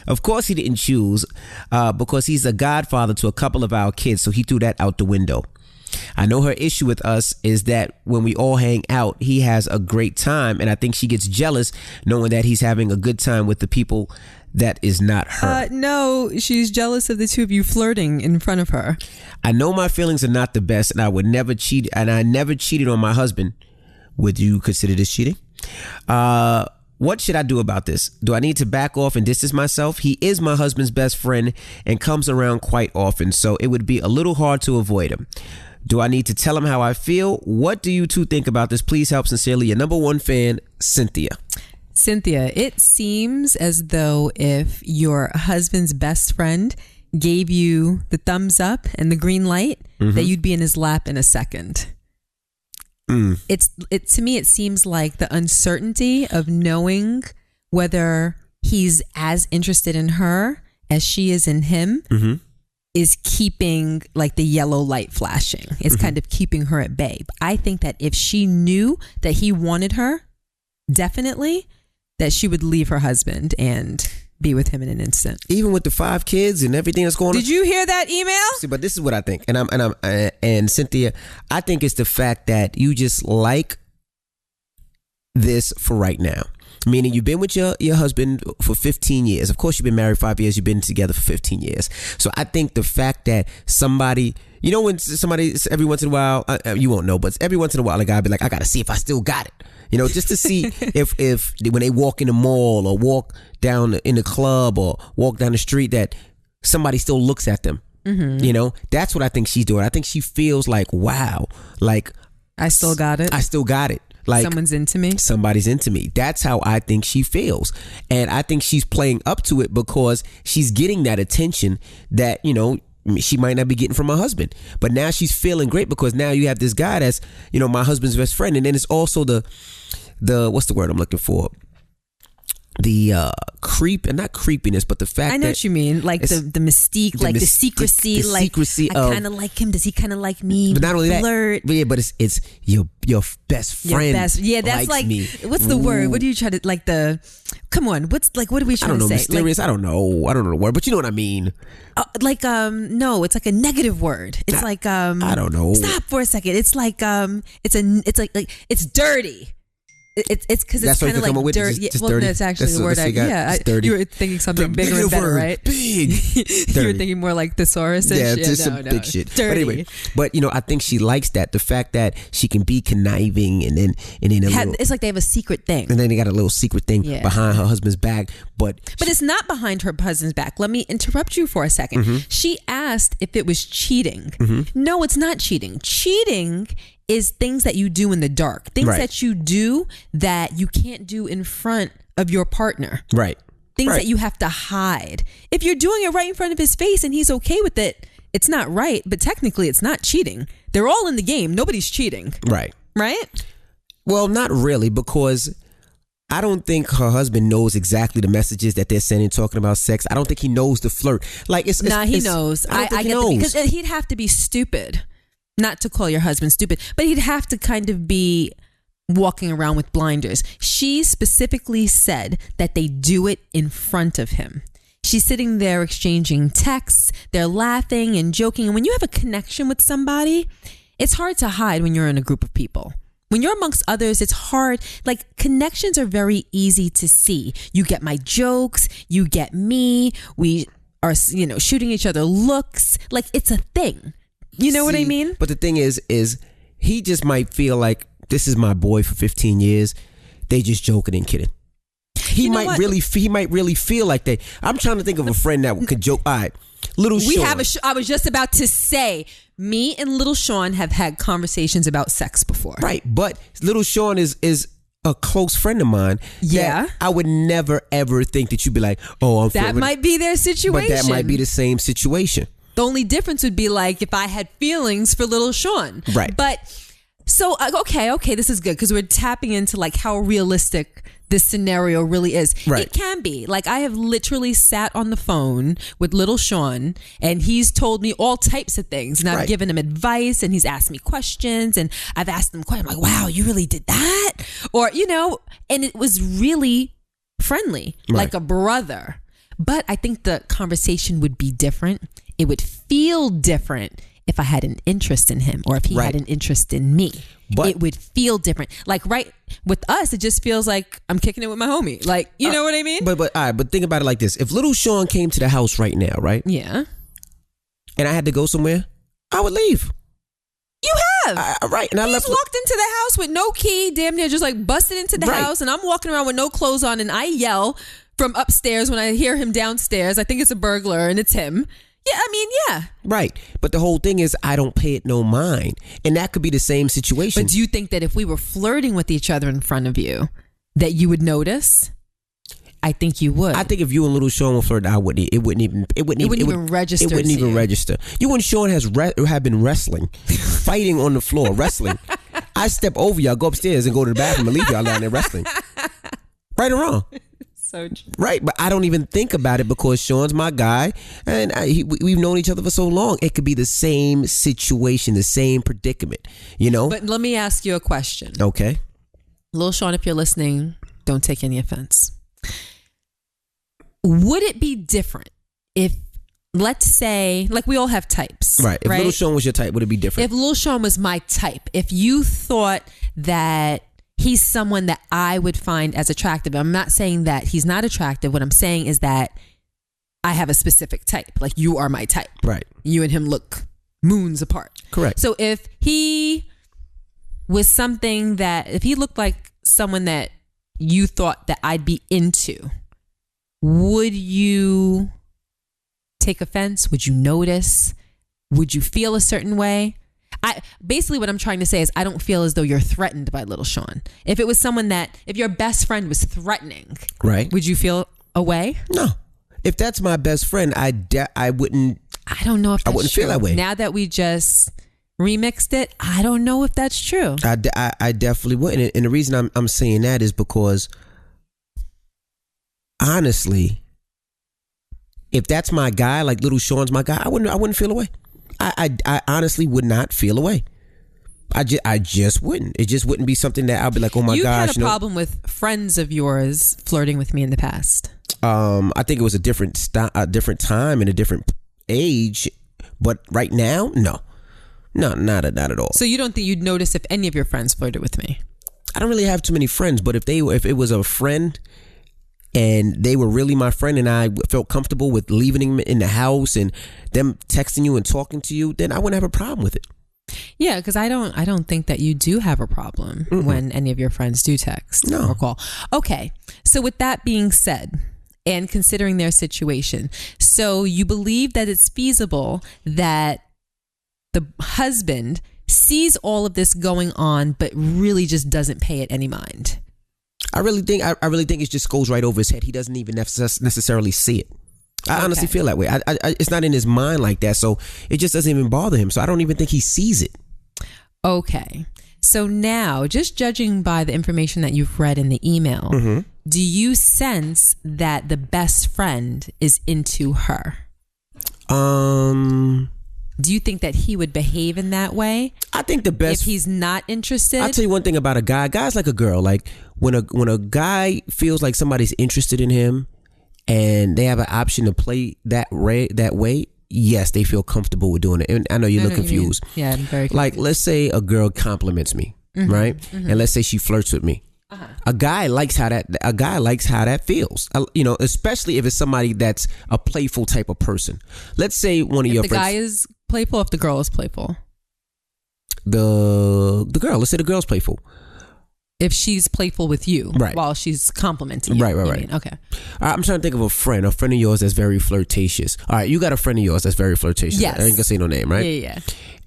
Of course he didn't choose because he's a godfather to a couple of our kids, so he threw that out the window. I know her issue with us is that when we all hang out, he has a great time, and I think she gets jealous knowing that he's having a good time with the people that is not her. No, she's jealous of the two of you flirting in front of her. I know my feelings are not the best, and I would never cheat, and I never cheated on my husband. Would you consider this cheating? What should I do about this? Do I need to back off and distance myself? He is my husband's best friend and comes around quite often, so it would be a little hard to avoid him. Do I need to tell him how I feel? What do you two think about this? Please help. Sincerely, your number one fan, Cynthia. Cynthia, it seems as though if your husband's best friend gave you the thumbs up and the green light, that you'd be in his lap in a second. To me, it seems like the uncertainty of knowing whether he's as interested in her as she is in him is keeping like the yellow light flashing. It's kind of keeping her at bay. But I think that if she knew that he wanted her, definitely, that she would leave her husband and be with him in an instant. Even with the 5 kids and everything that's going on. Did you hear that email? See, but this is what I think, and Cynthia, I think it's the fact that you just like this for right now. Meaning you've been with your husband for 15 years. Of course, you've been married 5 years. You've been together for 15 years. So I think the fact that somebody, you know, when somebody, every once in a while, you won't know, but every once in a while, a guy be like, I got to see if I still got it. You know, just to see if when they walk in the mall or walk down in the club or walk down the street, that somebody still looks at them. You know, that's what I think she's doing. I think she feels like, wow, like I still got it. I still got it. Like someone's into me. Somebody's into me. That's how I think she feels. And I think she's playing up to it because she's getting that attention that, you know, she might not be getting from her husband. But now she's feeling great because now you have this guy that's, you know, my husband's best friend. And then it's also the what's the word I'm looking for? The creep, and not creepiness, but the fact that I know what you mean, like the mystique, like the secrecy, like secrecy. I kind of like him. Does he kind of like me? But not only flirt. that, but yeah, but it's your best friend. Yeah, that's like me. What's the word? What do you try to like the? Come on, what are we trying to say? Mysterious. Like, I don't know the word, but you know what I mean. No, it's like a negative word. It's like I don't know. Stop for a second. It's like it's like it's dirty. It's because it's kind of like dirty. Well, dirty. That's actually the word. You were thinking something bigger and better, right? Big. You were thinking more like thesaurus. Yeah, just some big shit. Dirty. But anyway, you know, I think she likes that, the fact that she can be conniving, and then it's like they have a secret thing, and then they got a little secret thing behind her husband's back. But it's not behind her husband's back. Let me interrupt you for a second. She asked if it was cheating. No, it's not cheating. Cheating is things that you do in the dark, things that you do that you can't do in front of your partner. Right. Things that you have to hide. If you're doing it right in front of his face and he's okay with it, it's not right, but technically it's not cheating. They're all in the game. Nobody's cheating. Right. Right? Well, not really, because I don't think her husband knows exactly the messages that they're sending talking about sex. I don't think he knows the flirt. Like he knows. I get it, because he'd have to be stupid. Not to call your husband stupid, but he'd have to kind of be walking around with blinders. She specifically said that they do it in front of him. She's sitting there exchanging texts. They're laughing and joking. And when you have a connection with somebody, it's hard to hide when you're in a group of people. When you're amongst others, it's hard. Like, connections are very easy to see. You get my jokes. You get me. We are, shooting each other looks. Like, it's a thing. You know what I mean? But the thing is he just might feel like, this is my boy for 15 years. They just joking and kidding. He might really feel like that. I'm trying to think of a friend that could joke. All right, Little Sean. I was just about to say, me and Little Sean have had conversations about sex before. Right, but Little Sean is a close friend of mine. Yeah, I would never ever think that you'd be like, oh, that might be their situation. But that might be the same situation. The only difference would be like if I had feelings for little Sean. Right. But so, okay, this is good because we're tapping into like how realistic this scenario really is. Right. It can be. Like I have literally sat on the phone with little Sean and he's told me all types of things and I've given him advice and he's asked me questions and I've asked him questions. I'm like, wow, you really did that? Or, and it was really friendly, like a brother. But I think the conversation would be different. It would feel different if I had an interest in him or if he had an interest in me. But it would feel different. Like with us, it just feels like I'm kicking it with my homie. Like, you know what I mean? But all right, but think about it like this. If little Sean came to the house right now, right? Yeah. And I had to go somewhere, I would leave. You have. Right. And I He's left. walked into the house with no key, damn near just like busted into the house. And I'm walking around with no clothes on and I yell from upstairs when I hear him downstairs. I think it's a burglar and it's him. Yeah, I mean, yeah. Right. But the whole thing is I don't pay it no mind. And that could be the same situation. But do you think that if we were flirting with each other in front of you, that you would notice? I think you would. I think if you and little Sean were flirting, it wouldn't even register. It wouldn't even register. You and Sean have been wrestling, fighting on the floor, wrestling. I step over y'all, go upstairs and go to the bathroom and leave y'all down there wrestling. Right or wrong? So true. Right, but I don't even think about it because Sean's my guy and we've known each other for so long. It could be the same situation, the same predicament, But let me ask you a question. Okay. Lil Sean, if you're listening, don't take any offense. Would it be different if, let's say, like we all have types. Right. If little Sean was your type, would it be different? If Lil Sean was my type, if you thought that he's someone that I would find as attractive. I'm not saying that he's not attractive. What I'm saying is that I have a specific type. Like you are my type. Right. You and him look moons apart. Correct. So if he was something that, if he looked like someone that you thought that I'd be into, would you take offense? Would you notice? Would you feel a certain way? Basically what I'm trying to say is I don't feel as though you're threatened by little Sean. If it was someone that, if your best friend was threatening, right, would you feel a way? No. If that's my best friend, I wouldn't. I don't know if that's I wouldn't true. feel that way. Now that we just remixed it, I don't know if that's true. I definitely wouldn't. And the reason I'm saying that is because honestly, if that's my guy, like little Sean's my guy, I wouldn't feel away. I honestly would not feel away. I just wouldn't. It just wouldn't be something that I'll be like, oh my gosh. You had a problem with friends of yours flirting with me in the past. I think it was a different time and a different age, but right now, no, not at all. So you don't think you'd notice if any of your friends flirted with me? I don't really have too many friends, but if it was a friend and they were really my friend and I felt comfortable with leaving them in the house and them texting you and talking to you, then I wouldn't have a problem with it. Yeah, because I don't think that you do have a problem when any of your friends do text or call. Okay, so with that being said, and considering their situation, so you believe that it's feasible that the husband sees all of this going on but really just doesn't pay it any mind? I really think it just goes right over his head. He doesn't even necessarily see it. I honestly feel that way. It's not in his mind like that, so it just doesn't even bother him. So I don't even think he sees it. Okay. So now, just judging by the information that you've read in the email, do you sense that the best friend is into her? Do you think that he would behave in that way? I think the best, if he's not interested. I'll tell you one thing about a guy. Guy's like a girl. Like when a guy feels like somebody's interested in him and they have an option to play that way, yes, they feel comfortable with doing it. And I know you look confused. Yeah, I'm very confused. Like let's say a girl compliments me, right? And let's say she flirts with me. A guy likes how that feels. Especially if it's somebody that's a playful type of person. Let's say one of your friends. If the guy is playful, if the girl is playful. The girl. Let's say the girl's playful. If she's playful with you, right, while she's complimenting you. Right. Okay. I'm trying to think of a friend of yours that's very flirtatious. All right, you got a friend of yours that's very flirtatious. Yes. I ain't gonna say no name, right? Yeah.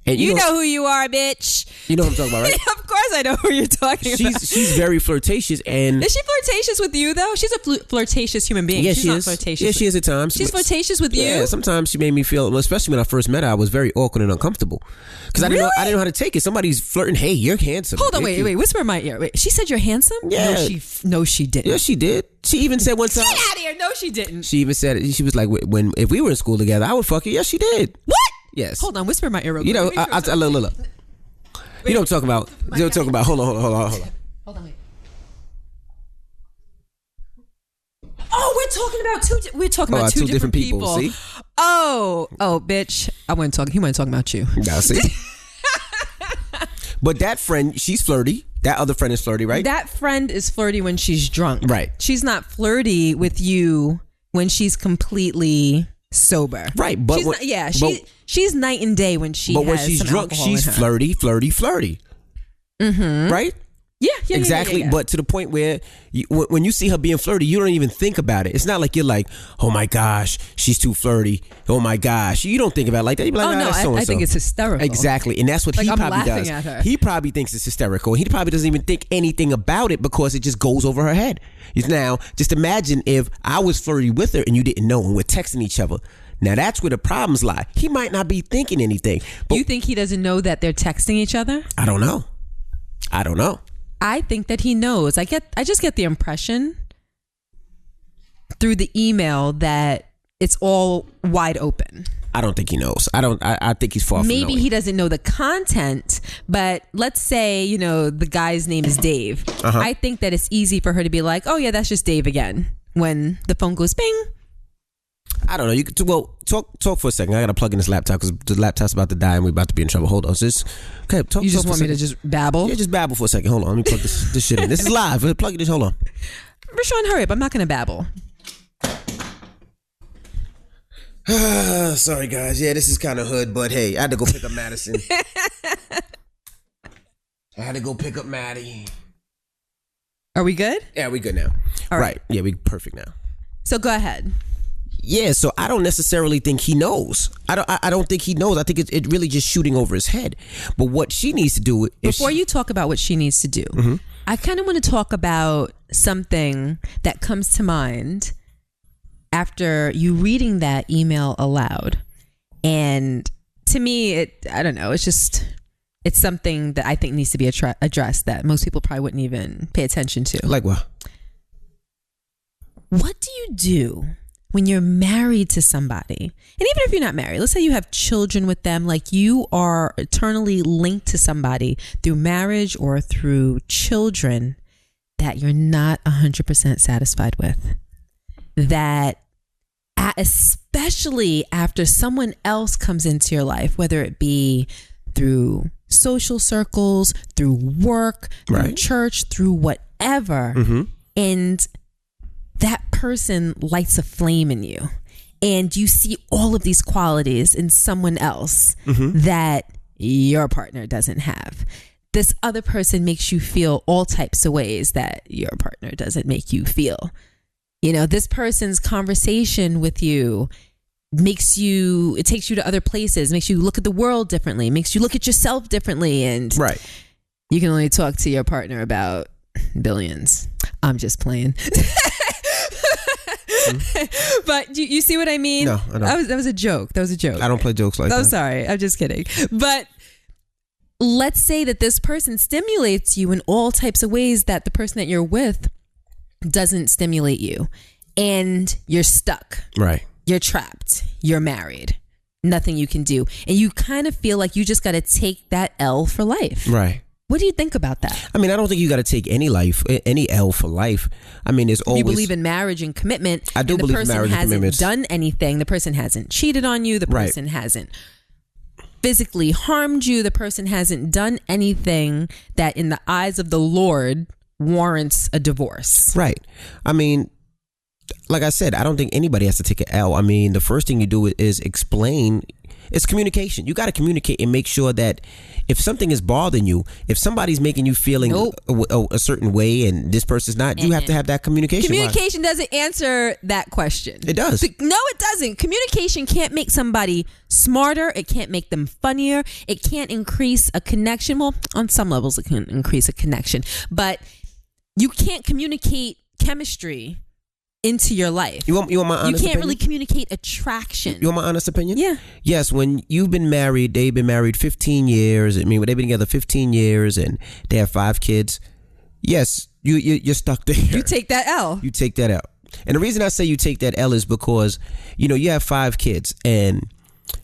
And you know who you are, bitch. You know what I'm talking about, right? Of course I know who you're talking about. She's very flirtatious. And is she flirtatious with you, though? She's a flirtatious human being. Yeah, she's she not is. flirtatious. Yeah, she is at times. She's flirtatious with you? Yeah, sometimes she made me feel, especially when I first met her, I was very awkward and uncomfortable. Because I didn't know how to take it. Somebody's flirting. Hey, you're handsome. Hold on, wait. Whisper in my ear. Wait, she said you're handsome? Yeah. No, she didn't. Yeah, she did. She even said one time. Get out of here. No, she didn't. She even said, she was like, if we were in school together, I would fuck you. Yes, she did. What? Yes. Hold on, whisper in my ear real quick. You know, look. You know what I'm talking about. You know what I'm talking about. Hold on. Hold on, wait. Oh, we're talking about two different people. See? Oh, bitch. He wasn't talking about you. Now, see? But that friend, she's flirty. That other friend is flirty, right? That friend is flirty when she's drunk. Right. She's not flirty with you when she's completely sober. Right. But she's night and day when she But has when she's some drunk, alcohol she's in her. flirty. Mm-hmm. Right? Yeah, exactly. Yeah. But to the point where when you see her being flirty, you don't even think about it. It's not like you're like, oh my gosh, she's too flirty. Oh my gosh. You don't think about it like that. You're like, no, that's so-and-so. I think it's hysterical. Exactly. And that's what he I'm probably laughing does. at her. He probably thinks it's hysterical. He probably doesn't even think anything about it because it just goes over her head. Now, just imagine if I was flirty with her and you didn't know and we're texting each other. Now that's where the problems lie. He might not be thinking anything. But you think he doesn't know that they're texting each other? I don't know. I think that he knows. I just get the impression through the email that it's all wide open. I don't think he knows. I think he's far from knowing. Maybe he doesn't know the content, but let's say, the guy's name is Dave. Uh-huh. I think that it's easy for her to be like, oh yeah, that's just Dave again. When the phone goes bing. I don't know. You could talk for a second. I gotta plug in this laptop because the laptop's about to die and we're about to be in trouble. Hold on. Okay. Talk. You just talk want me to just babble? Yeah, just babble for a second. Hold on. Let me plug this shit in. This is live. Plug this. Hold on. Rashawn, hurry up. I'm not gonna babble. Sorry guys. Yeah, this is kind of hood, but hey, I had to go pick up Madison. I had to go pick up Maddie. Are we good? Yeah, we good now. All right. Yeah, we perfect now. So go ahead. Yeah, so I don't necessarily think he knows. I don't think he knows. I think it really just shooting over his head. But what she needs to do is before you talk about what she needs to do, mm-hmm. I kind of want to talk about something that comes to mind after you reading that email aloud. And to me, I don't know. It's something that I think needs to be addressed that most people probably wouldn't even pay attention to. Like what? What do you do when you're married to somebody? And even if you're not married, let's say you have children with them, like you are eternally linked to somebody through marriage or through children that you're not 100% satisfied with. That especially after someone else comes into your life, whether it be through social circles, through work, through church, through whatever, mm-hmm. and that person lights a flame in you and you see all of these qualities in someone else mm-hmm. that your partner doesn't have. This other person makes you feel all types of ways that your partner doesn't make you feel. This person's conversation with you it takes you to other places, makes you look at the world differently, makes you look at yourself differently. And you can only talk to your partner about billions. I'm just playing. But you see what I mean? No, I don't. That was a joke. I don't play jokes like that. Oh, sorry. I'm just kidding. But let's say that this person stimulates you in all types of ways that the person that you're with doesn't stimulate you. And you're stuck. Right. You're trapped. You're married. Nothing you can do. And you kind of feel like you just got to take that L for life. Right. What do you think about that? I mean, I don't think you got to take any L for life. I mean, there's always... You believe in marriage and commitment. I do believe in marriage and commitment. The person hasn't done anything. The person hasn't cheated on you. The person hasn't physically harmed you. The person hasn't done anything that in the eyes of the Lord warrants a divorce. Right. I mean, like I said, I don't think anybody has to take an L. I mean, the first thing you do is explain It's communication. You got to communicate and make sure that if something is bothering you, if somebody's making you feeling a certain way and this person's not, you have to have that communication. Communication doesn't answer that question. It does. No, it doesn't. Communication can't make somebody smarter. It can't make them funnier. It can't increase a connection. Well, on some levels, it can increase a connection, but you can't communicate chemistry into your life. You want my honest opinion? You can't really communicate attraction. You want my honest opinion? Yeah. Yes, when you've been married, they've been married 15 years. I mean, they've been together 15 years and they have 5 kids. Yes, you're stuck there. You take that L. You take that L. And the reason I say you take that L is because, you have 5 kids and,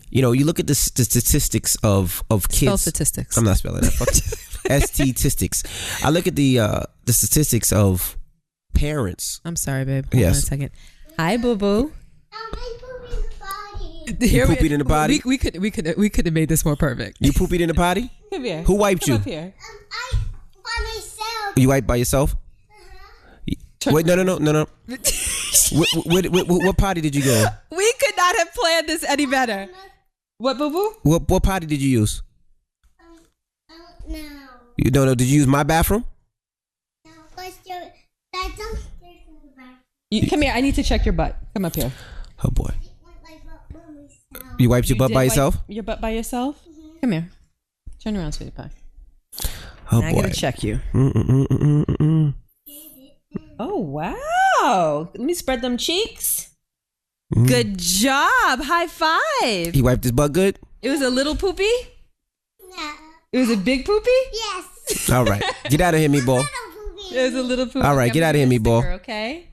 you look at the statistics of kids. Spell statistics. I'm not spelling that. statistics. I look at the statistics of parents. I'm sorry, babe. Hold on a second. Hi, boo boo. You poopied in the potty? We could have made this more perfect. You poopied in the potty? Come here. Who wiped you? Come up here. I by myself. You wiped by yourself? Wait, no. What potty did you go? We could not have planned this any better. What, boo boo? What potty did you use? No. You don't know? Did you use my bathroom? No, because that's upstairs in the back. Come here. I need to check your butt. Come up here. Oh boy. Like by myself. You wiped your butt by yourself? Your butt by yourself? Mm-hmm. Come here. Turn around, sweetie pie. Oh now boy. I gotta check you. Oh wow! Let me spread them cheeks. Good job! High five! He wiped his butt good? It was a little poopy? No. It was a big poopy? Yes. All right. Get out of here, meatball. It was a little poopy. All right, get out of here, meatball. Okay.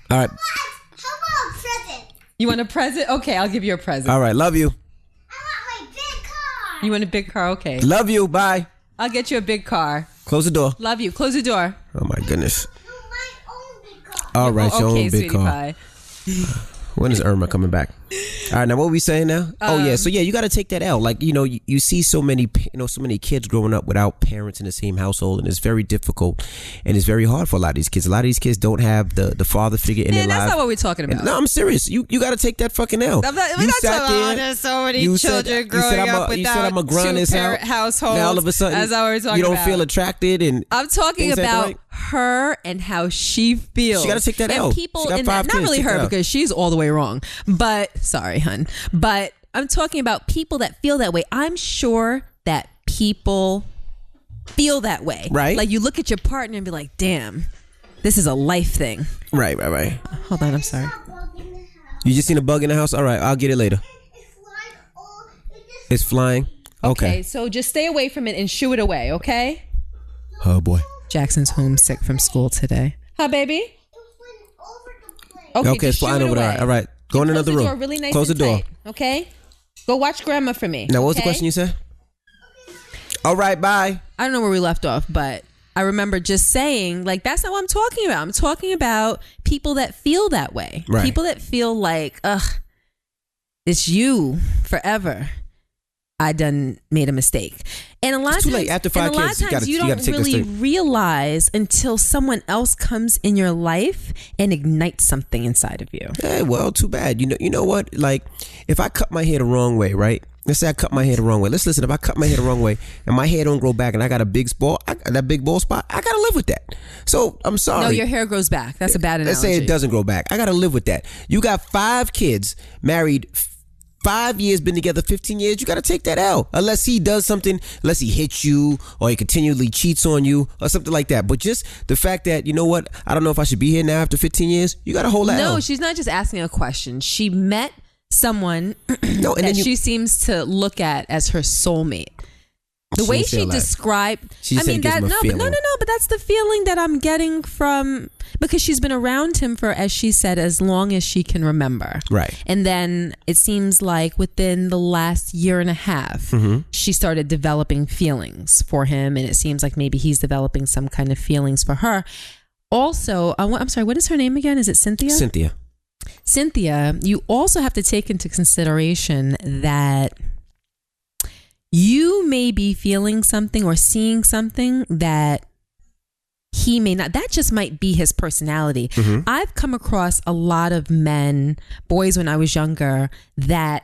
All right. How about a present? You want a present? Okay, I'll give you a present. All right. Love you. I want my big car. You want a big car? Okay. Love you. Bye. I'll get you a big car. Close the door. Love you. Close the door. Oh my goodness. No, my own big car. All right, your okay, own big sweetie car. pie. When is Irma coming back? All right, now what are we saying now? So you got to take that L. Like, you see so many kids growing up without parents in the same household, and it's very difficult, and it's very hard for a lot of these kids. A lot of these kids don't have the father figure in their life. That's not what we're talking about. No, I'm serious. You got to take that fucking L. We're not talking about there's so many children growing up without two-parent households. Now all of a sudden, that's what we're talking you don't about. feel attracted, and I'm talking about her and how she feels. She got to take that and L. people in that, not really her because she's all the way wrong. But sorry, hun. But I'm talking about people that feel that way. I'm sure that people feel that way. Right. Like you look at your partner and be like, damn, this is a life thing. Right. Hold on, I'm sorry. You just seen a bug in the house? All right, I'll get it later. It's flying? Okay. So just stay away from it and shoo it away, okay? Oh boy. Jackson's homesick from school today. Huh, baby? Okay, it's flying over there. All right. Go in another room. Really nice. Close the door. Tight, okay? Go watch grandma for me. Now, what was the question you said? All right, bye. I don't know where we left off, but I remember just saying, like, that's not what I'm talking about. I'm talking about people that feel that way. Right. People that feel like, it's you forever. I done made a mistake. And a lot of times, late. After 5 kids, you don't really realize until someone else comes in your life and ignites something inside of you. Yeah, well, too bad. You know what? Like, if I cut my hair the wrong way, right? Let's say I cut my hair the wrong way. Listen, if I cut my hair the wrong way and my hair don't grow back and I got a big bald spot, I gotta live with that. So I'm sorry. No, your hair grows back. That's a bad analogy. Let's say it doesn't grow back. I gotta live with that. You got 5 kids, married 5 years, been together 15 years, you got to take that out. Unless he does something, unless he hits you or he continually cheats on you or something like that. But just the fact that, you know what, I don't know if I should be here now after 15 years, you got to hold that out. No, she's not just asking a question. She met someone that she seems to look at as her soulmate. The way she described, but that's the feeling that I'm getting from, because she's been around him for, as she said, as long as she can remember. Right. And then it seems like within the last year and a half, she started developing feelings for him. And it seems like maybe he's developing some kind of feelings for her. Also, I'm sorry, what is her name again? Is it Cynthia? Cynthia, you also have to take into consideration that you may be feeling something or seeing something that he may not. That just might be his personality. I've come across a lot of boys when I was younger, that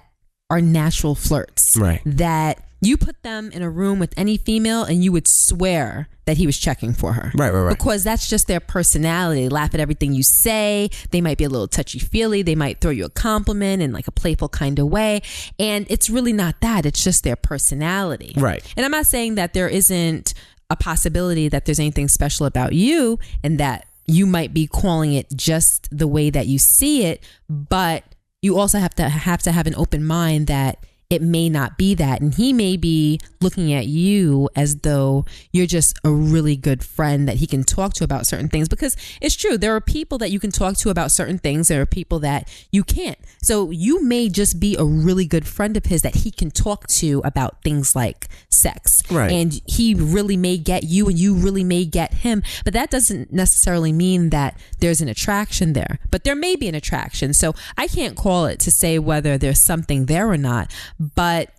are natural flirts. Right. That you put them in a room with any female and you would swear that he was checking for her. Right. Because that's just their personality. They laugh at everything you say. They might be a little touchy-feely. They might throw you a compliment in like a playful kind of way. And it's really not that. It's just their personality. Right. And I'm not saying that there isn't a possibility that there's anything special about you and that you might be calling it just the way that you see it, but you also have to have an open mind that it may not be that. And he may be looking at you as though you're just a really good friend that he can talk to about certain things. Because it's true, there are people that you can talk to about certain things. There are people that you can't. So you may just be a really good friend of his that he can talk to about things like sex. Right. And he really may get you and you really may get him. But that doesn't necessarily mean that there's an attraction there. But there may be an attraction. So I can't call it to say whether there's something there or not. But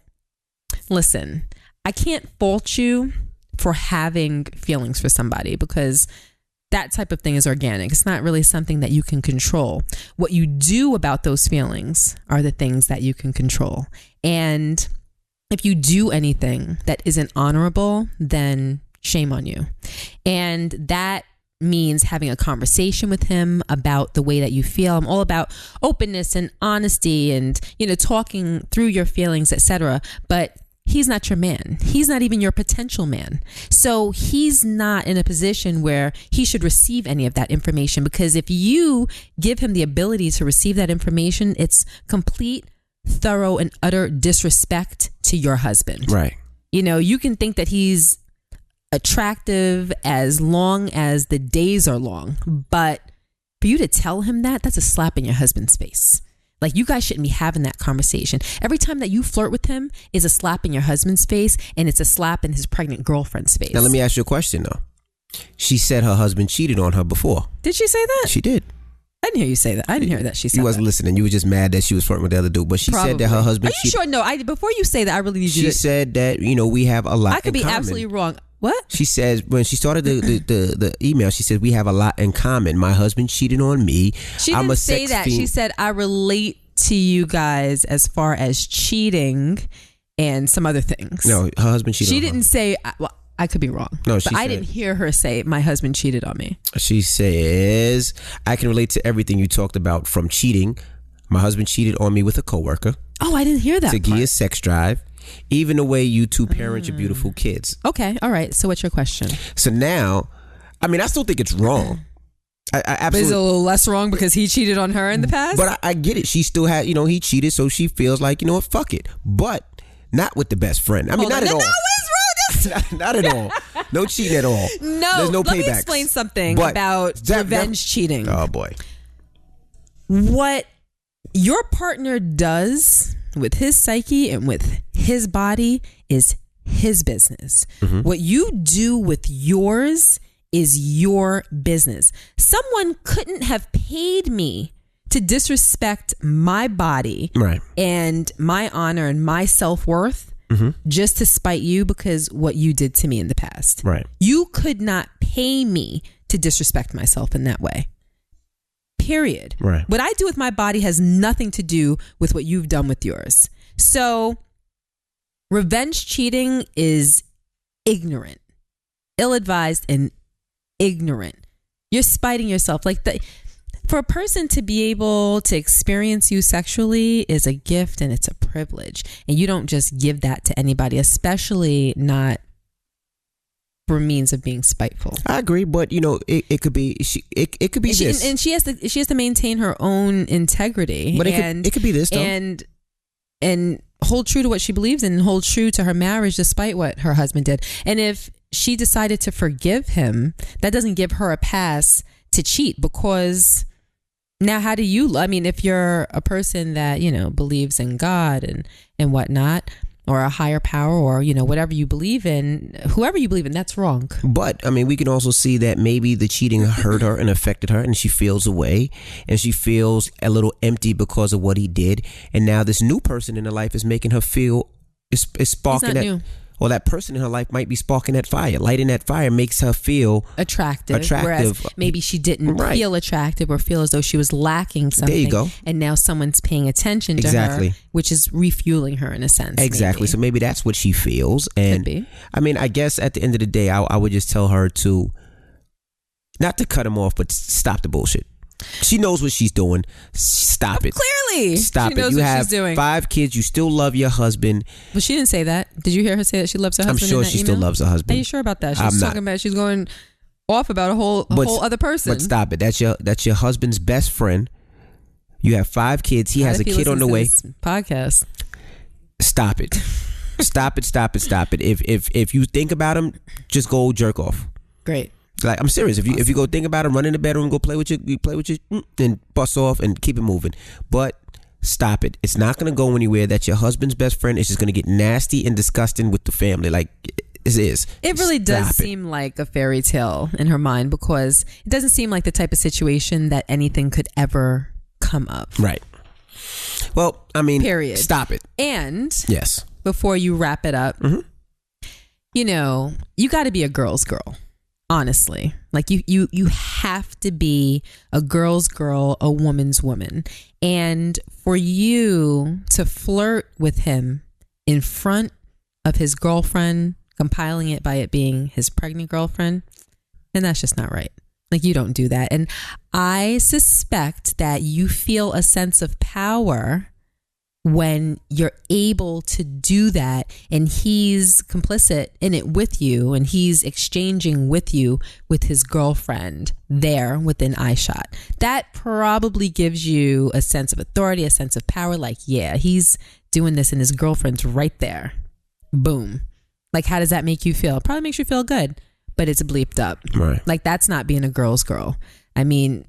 listen, I can't fault you for having feelings for somebody because that type of thing is organic. It's not really something that you can control. What you do about those feelings are the things that you can control. And if you do anything that isn't honorable, then shame on you. And that means having a conversation with him about the way that you feel. I'm all about openness and honesty and, talking through your feelings, etc. But he's not your man. He's not even your potential man. So he's not in a position where he should receive any of that information, because if you give him the ability to receive that information, it's complete, thorough, and utter disrespect to your husband. Right. You can think that he's attractive as long as the days are long, but for you to tell him that's a slap in your husband's face. Like, you guys shouldn't be having that conversation. Every time that you flirt with him is a slap in your husband's face, and it's a slap in his pregnant girlfriend's face. Now let me ask you a question though. She said her husband cheated on her before. Did she say that? She did. I didn't hear you say that. I didn't hear that she said that. You wasn't listening. You were just mad that she was flirting with the other dude. But she said that her husband cheated. Are you sure? No, before you say that, I really need you to... She said that, we have a lot in common. I could be absolutely wrong. What? She says, when she started the email, she said, we have a lot in common. My husband cheated on me. She didn't say that. She said, I relate to you guys as far as cheating and some other things. No, her husband cheated on her. She didn't say... Well, I could be wrong. No, but I didn't hear her say my husband cheated on me. She says, I can relate to everything you talked about from cheating. My husband cheated on me with a coworker. Oh, I didn't hear that. To give you a sex drive. Even the way you two parent your beautiful kids. Okay. All right. So what's your question? So now, I still think it's wrong. I absolutely. Is it a little less wrong because he cheated on her in the past? But I get it. She still had, he cheated. So she feels like, what, fuck it. But not with the best friend. Not at all. No, what's wrong? Not at all. No cheating at all. No. There's no let paybacks. me explain something about revenge cheating. Oh, boy. What your partner does with his psyche and with his body is his business. Mm-hmm. What you do with yours is your business. Someone couldn't have paid me to disrespect my body, right, and my honor and my self-worth, mm-hmm, just to spite you because what you did to me in the past. Right. You could not pay me to disrespect myself in that way. Period. Right. What I do with my body has nothing to do with what you've done with yours. So revenge cheating is ignorant, ill-advised, and ignorant. You're spiting yourself. For a person to be able to experience you sexually is a gift and it's a privilege. And you don't just give that to anybody, especially not for means of being spiteful. I agree, but it could be it could be this, and she has to maintain her own integrity. But it could be this though, and hold true to what she believes in, and hold true to her marriage despite what her husband did. And if she decided to forgive him, that doesn't give her a pass to cheat, because now how do you? If you're a person that believes in God and whatnot, or a higher power, or whatever you believe in, whoever you believe in, that's wrong. But we can also see that maybe the cheating hurt her and affected her, and she feels away, and she feels a little empty because of what he did. And now this new person in her life is making her feel is sparking He's not that. new. or that person in her life might be sparking that fire. Lighting that fire makes her feel attractive. Whereas maybe she didn't feel attractive or feel as though she was lacking something. There you go. And now someone's paying attention to her, which is refueling her in a sense. Exactly. Maybe. So maybe that's what she feels. And Could be. I mean, I guess at the end of the day, I would just tell her to not to cut him off, but stop the bullshit. She knows what she's doing. Stop it. Clearly. Stop she knows it. You what have she's doing. 5 kids. You still love your husband. But she didn't say that. Did you hear her say that she loves her husband? I'm sure she still loves her husband. Are you sure about that? She's talking about she's going off about a whole other person. But stop it. That's your husband's best friend. You have 5 kids. He has a kid on the way. Podcast. Stop it. Stop it. If you think about him, just go jerk off. Great. Like, I'm serious. If you go think about it, run in the bedroom, go play with your and bust off and keep it moving. But stop it. It's not gonna go anywhere. That's your husband's best friend. It's just gonna get nasty and disgusting with the family. Like it is. It really does seem like a fairy tale in her mind, because it doesn't seem like the type of situation that anything could ever come up. Right. Well, I mean, period. Stop it. And yes, before you wrap it up, you know, you got to be a girl's girl. Honestly, like you have to be a girl's girl, a woman's woman. And for you to flirt with him in front of his girlfriend, compiling it by it being his pregnant girlfriend, then that's just not right. Like, you don't do that. And I suspect that you feel a sense of power when you're able to do that, and he's complicit in it with you, and he's exchanging with you with his girlfriend there within eyeshot. That probably gives you a sense of authority, a sense of power. Like, yeah, he's doing this and his girlfriend's right there. Boom. Like, how does that make you feel? Probably makes you feel good, but it's bleeped up. Right. Like, that's not being a girl's girl. I mean,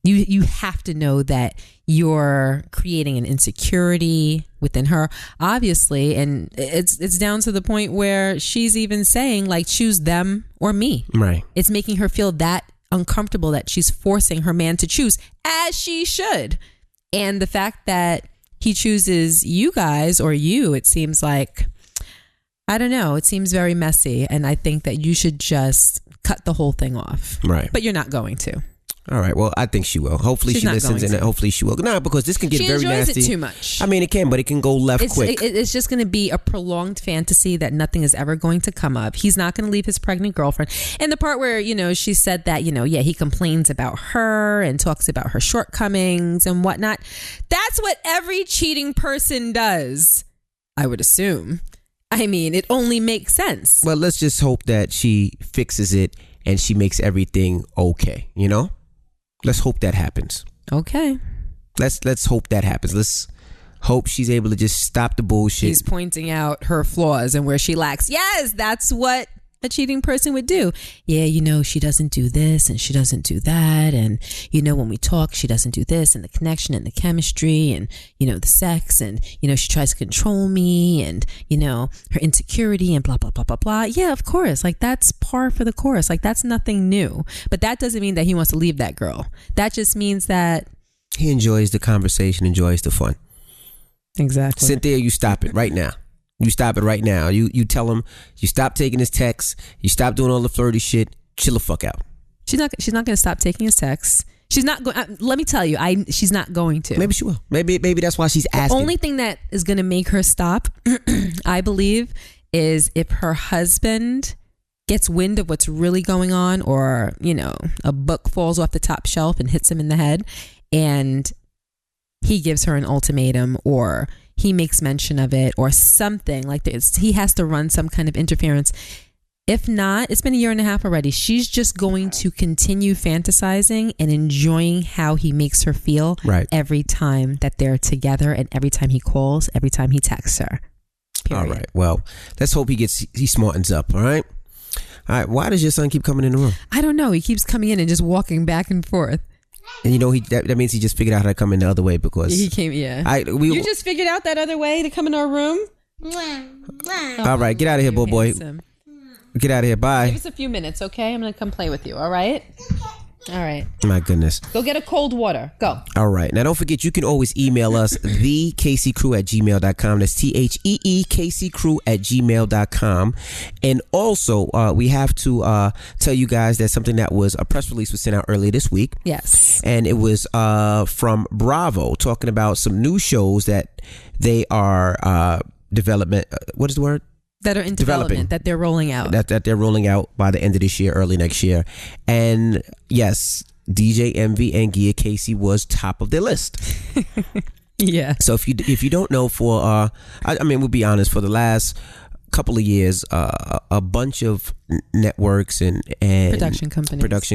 you have to know that you're creating an insecurity within her, obviously, and it's down to the point where she's even saying, like, choose them or me. Right. It's making her feel that uncomfortable that she's forcing her man to choose, as she should. And the fact that he chooses you guys or you, it seems like, I don't know, it seems very messy, and I think that you should just cut the whole thing off. Right. But you're not going to. All right. Well, I think she will. Hopefully she listens, and hopefully she will. No, because this can get very nasty. She enjoys it too much. I mean, it can, but it can go left quick. It's just going to be a prolonged fantasy that nothing is ever going to come up. He's not going to leave his pregnant girlfriend. And the part where, you know, she said that, you know, yeah, he complains about her and talks about her shortcomings and whatnot. That's what every cheating person does, I would assume. I mean, it only makes sense. Well, let's just hope that she fixes it and she makes everything okay, you know? Let's hope that happens. Okay. Let's hope that happens. Let's hope she's able to just stop the bullshit. He's pointing out her flaws and where she lacks. Yes, that's what a cheating person would do. Yeah, you know, she doesn't do this and she doesn't do that. And, you know, when we talk, she doesn't do this, and the connection and the chemistry and, you know, the sex, and, you know, she tries to control me, and, you know, her insecurity and blah, blah, blah, blah, blah. Yeah, of course. Like, that's par for the course. Like, that's nothing new. But that doesn't mean that he wants to leave that girl. That just means that he enjoys the conversation, enjoys the fun. Exactly. Cynthia, you stop it right now. You stop it right now. You tell him, you stop taking his texts. You stop doing all the flirty shit. Chill the fuck out. She's not going to stop taking his texts. She's not going. Let me tell you, she's not going to. Maybe she will. Maybe that's why she's asking. The only thing that is going to make her stop, I believe, is if her husband gets wind of what's really going on, or, you know, a book falls off the top shelf and hits him in the head, and he gives her an ultimatum, or he makes mention of it, or something like this. He has to run some kind of interference. If not, it's been 1.5 years already. She's just going to continue fantasizing and enjoying how he makes her feel every time that they're together, and every time he calls, every time he texts her. Period. All right. Well, let's hope he smartens up. All right. All right. Why does your son keep coming in the room? I don't know. He keeps coming in and just walking back and forth. And you know, that means he just figured out how to come in the other way, because he came. Yeah. You just figured out that other way to come in our room. All right, get out of here, boy. Get out of here. Bye. Give us a few minutes, okay? I'm gonna come play with you. All right. All right. My goodness. Go get a cold water. Go. All right. Now, don't forget, you can always email us, thekcrew@gmail.com. That's TheKCrew@gmail.com. And also, we have to tell you guys that something that was a press release was sent out earlier this week. Yes. And it was from Bravo, talking about some new shows that they are development. What is the word? That are in development, that they're rolling out. That they're rolling out by the end of this year, early next year. And yes, DJ Envy and Gia Casey was top of their list. Yeah. So if you don't know, for I mean, we'll be honest, for the last couple of years, a bunch of networks and production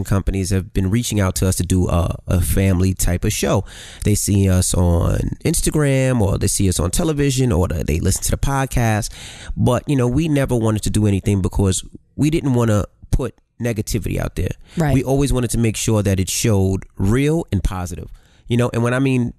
companies have been reaching out to us to do a family type of show. They see us on Instagram, or they see us on television, or they listen to the podcast. But we never wanted to do anything because we didn't want to put negativity out there. Right. We always wanted to make sure that it showed real and positive. And when I mean,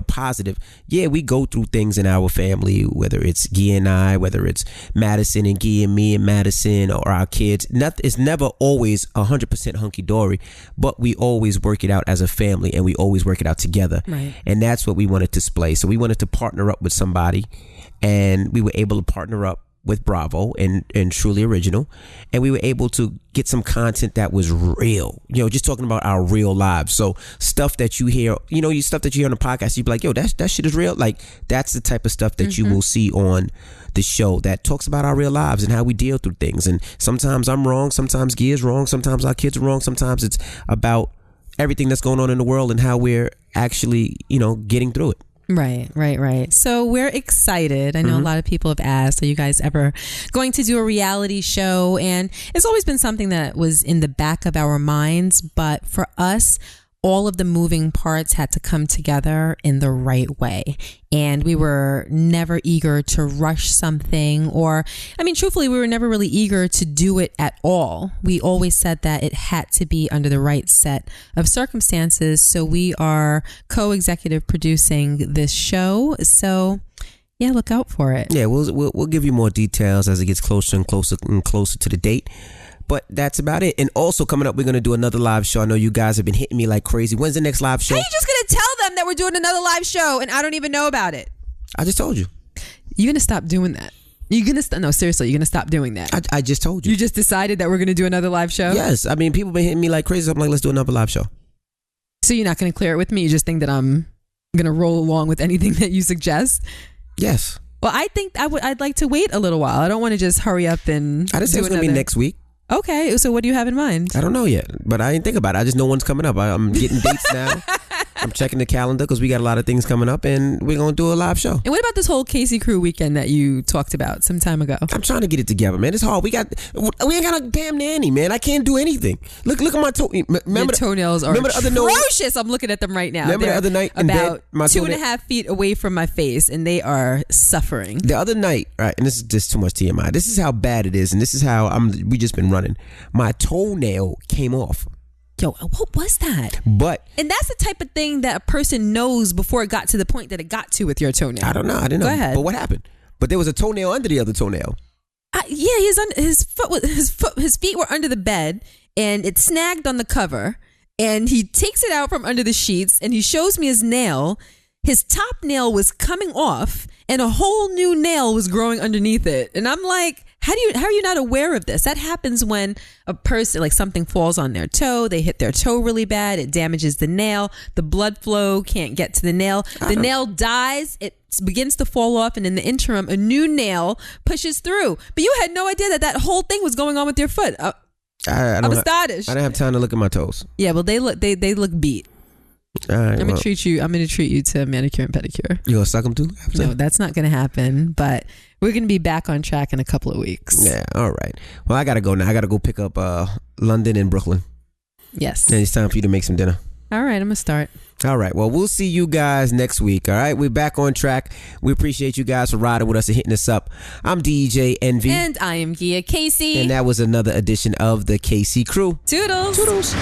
positive, yeah, we go through things in our family, whether it's Gia and I, whether it's Madison and Gia and me and Madison, or our kids. It's never always 100% hunky-dory, but we always work it out as a family, and we always work it out together. Right. And that's what we wanted to display. So we wanted to partner up with somebody, and we were able to partner up with Bravo and Truly Original, and we were able to get some content that was real, just talking about our real lives. So stuff that you hear, stuff that you hear on the podcast, you'd be like, yo, that shit is real. Like, that's the type of stuff that you will see on the show that talks about our real lives and how we deal through things. And sometimes I'm wrong, sometimes Gia's wrong, sometimes our kids are wrong, sometimes it's about everything that's going on in the world and how we're actually, getting through it. Right. So we're excited. I know a lot of people have asked, are you guys ever going to do a reality show? And it's always been something that was in the back of our minds. But for us, all of the moving parts had to come together in the right way. And we were never eager to rush something, truthfully, we were never really eager to do it at all. We always said that it had to be under the right set of circumstances. So we are co-executive producing this show. So yeah, look out for it. Yeah, we'll give you more details as it gets closer and closer and closer to the date. But that's about it. And also coming up, we're going to do another live show. I know you guys have been hitting me like crazy. When's the next live show? How are you just going to tell them that we're doing another live show and I don't even know about it? I just told you. You're going to stop doing that. No, seriously, you're going to stop doing that. I just told you. You just decided that we're going to do another live show? Yes. I mean, people been hitting me like crazy. So I'm like, let's do another live show. So you're not going to clear it with me? You just think that I'm going to roll along with anything that you suggest? Yes. Well, I think I'd like to wait a little while. I don't want to just hurry up and I didn't say it was going to be next week. Okay, so what do you have in mind? I don't know yet, but I didn't think about it. I just know one's coming up. I'm getting dates now. I'm checking the calendar because we got a lot of things coming up, and we're going to do a live show. And what about this whole Casey Crew weekend that you talked about some time ago? I'm trying to get it together, man. It's hard. We ain't got a damn nanny, man. I can't do anything. Look at my Your toenails are atrocious. I'm looking at them right now. Remember the other night in about bed, 2.5 feet away from my face, and they are suffering. The other night, right, and this is just too much TMI. This is how bad it is, and this is how we just been running. My toenail came off. Yo, what was that? And that's the type of thing that a person knows before it got to the point that it got to with your toenail. I don't know. I didn't know. Go ahead. But what happened? But there was a toenail under the other toenail. His feet were under the bed, and it snagged on the cover. And he takes it out from under the sheets, and he shows me his nail. His top nail was coming off, and a whole new nail was growing underneath it. And I'm like, how are you not aware of this? That happens when a person, like something falls on their toe, they hit their toe really bad, it damages the nail, the blood flow can't get to the nail, the nail dies, it begins to fall off, and in the interim, a new nail pushes through. But you had no idea that whole thing was going on with your foot. I'm astonished. I didn't have time to look at my toes. Yeah, well, they look beat. All right, I'm gonna treat you to manicure and pedicure. You gonna suck them too? No, that's not gonna happen. But we're gonna be back on track in a couple of weeks. Yeah, all right. Well, I gotta go now. I gotta go pick up London and Brooklyn. Yes. And it's time for you to make some dinner. All right, I'm gonna start. All right. Well, we'll see you guys next week. All right. We're back on track. We appreciate you guys for riding with us and hitting us up. I'm DJ Envy. And I am Gia Casey. And that was another edition of the Casey Crew. Toodles. Toodles.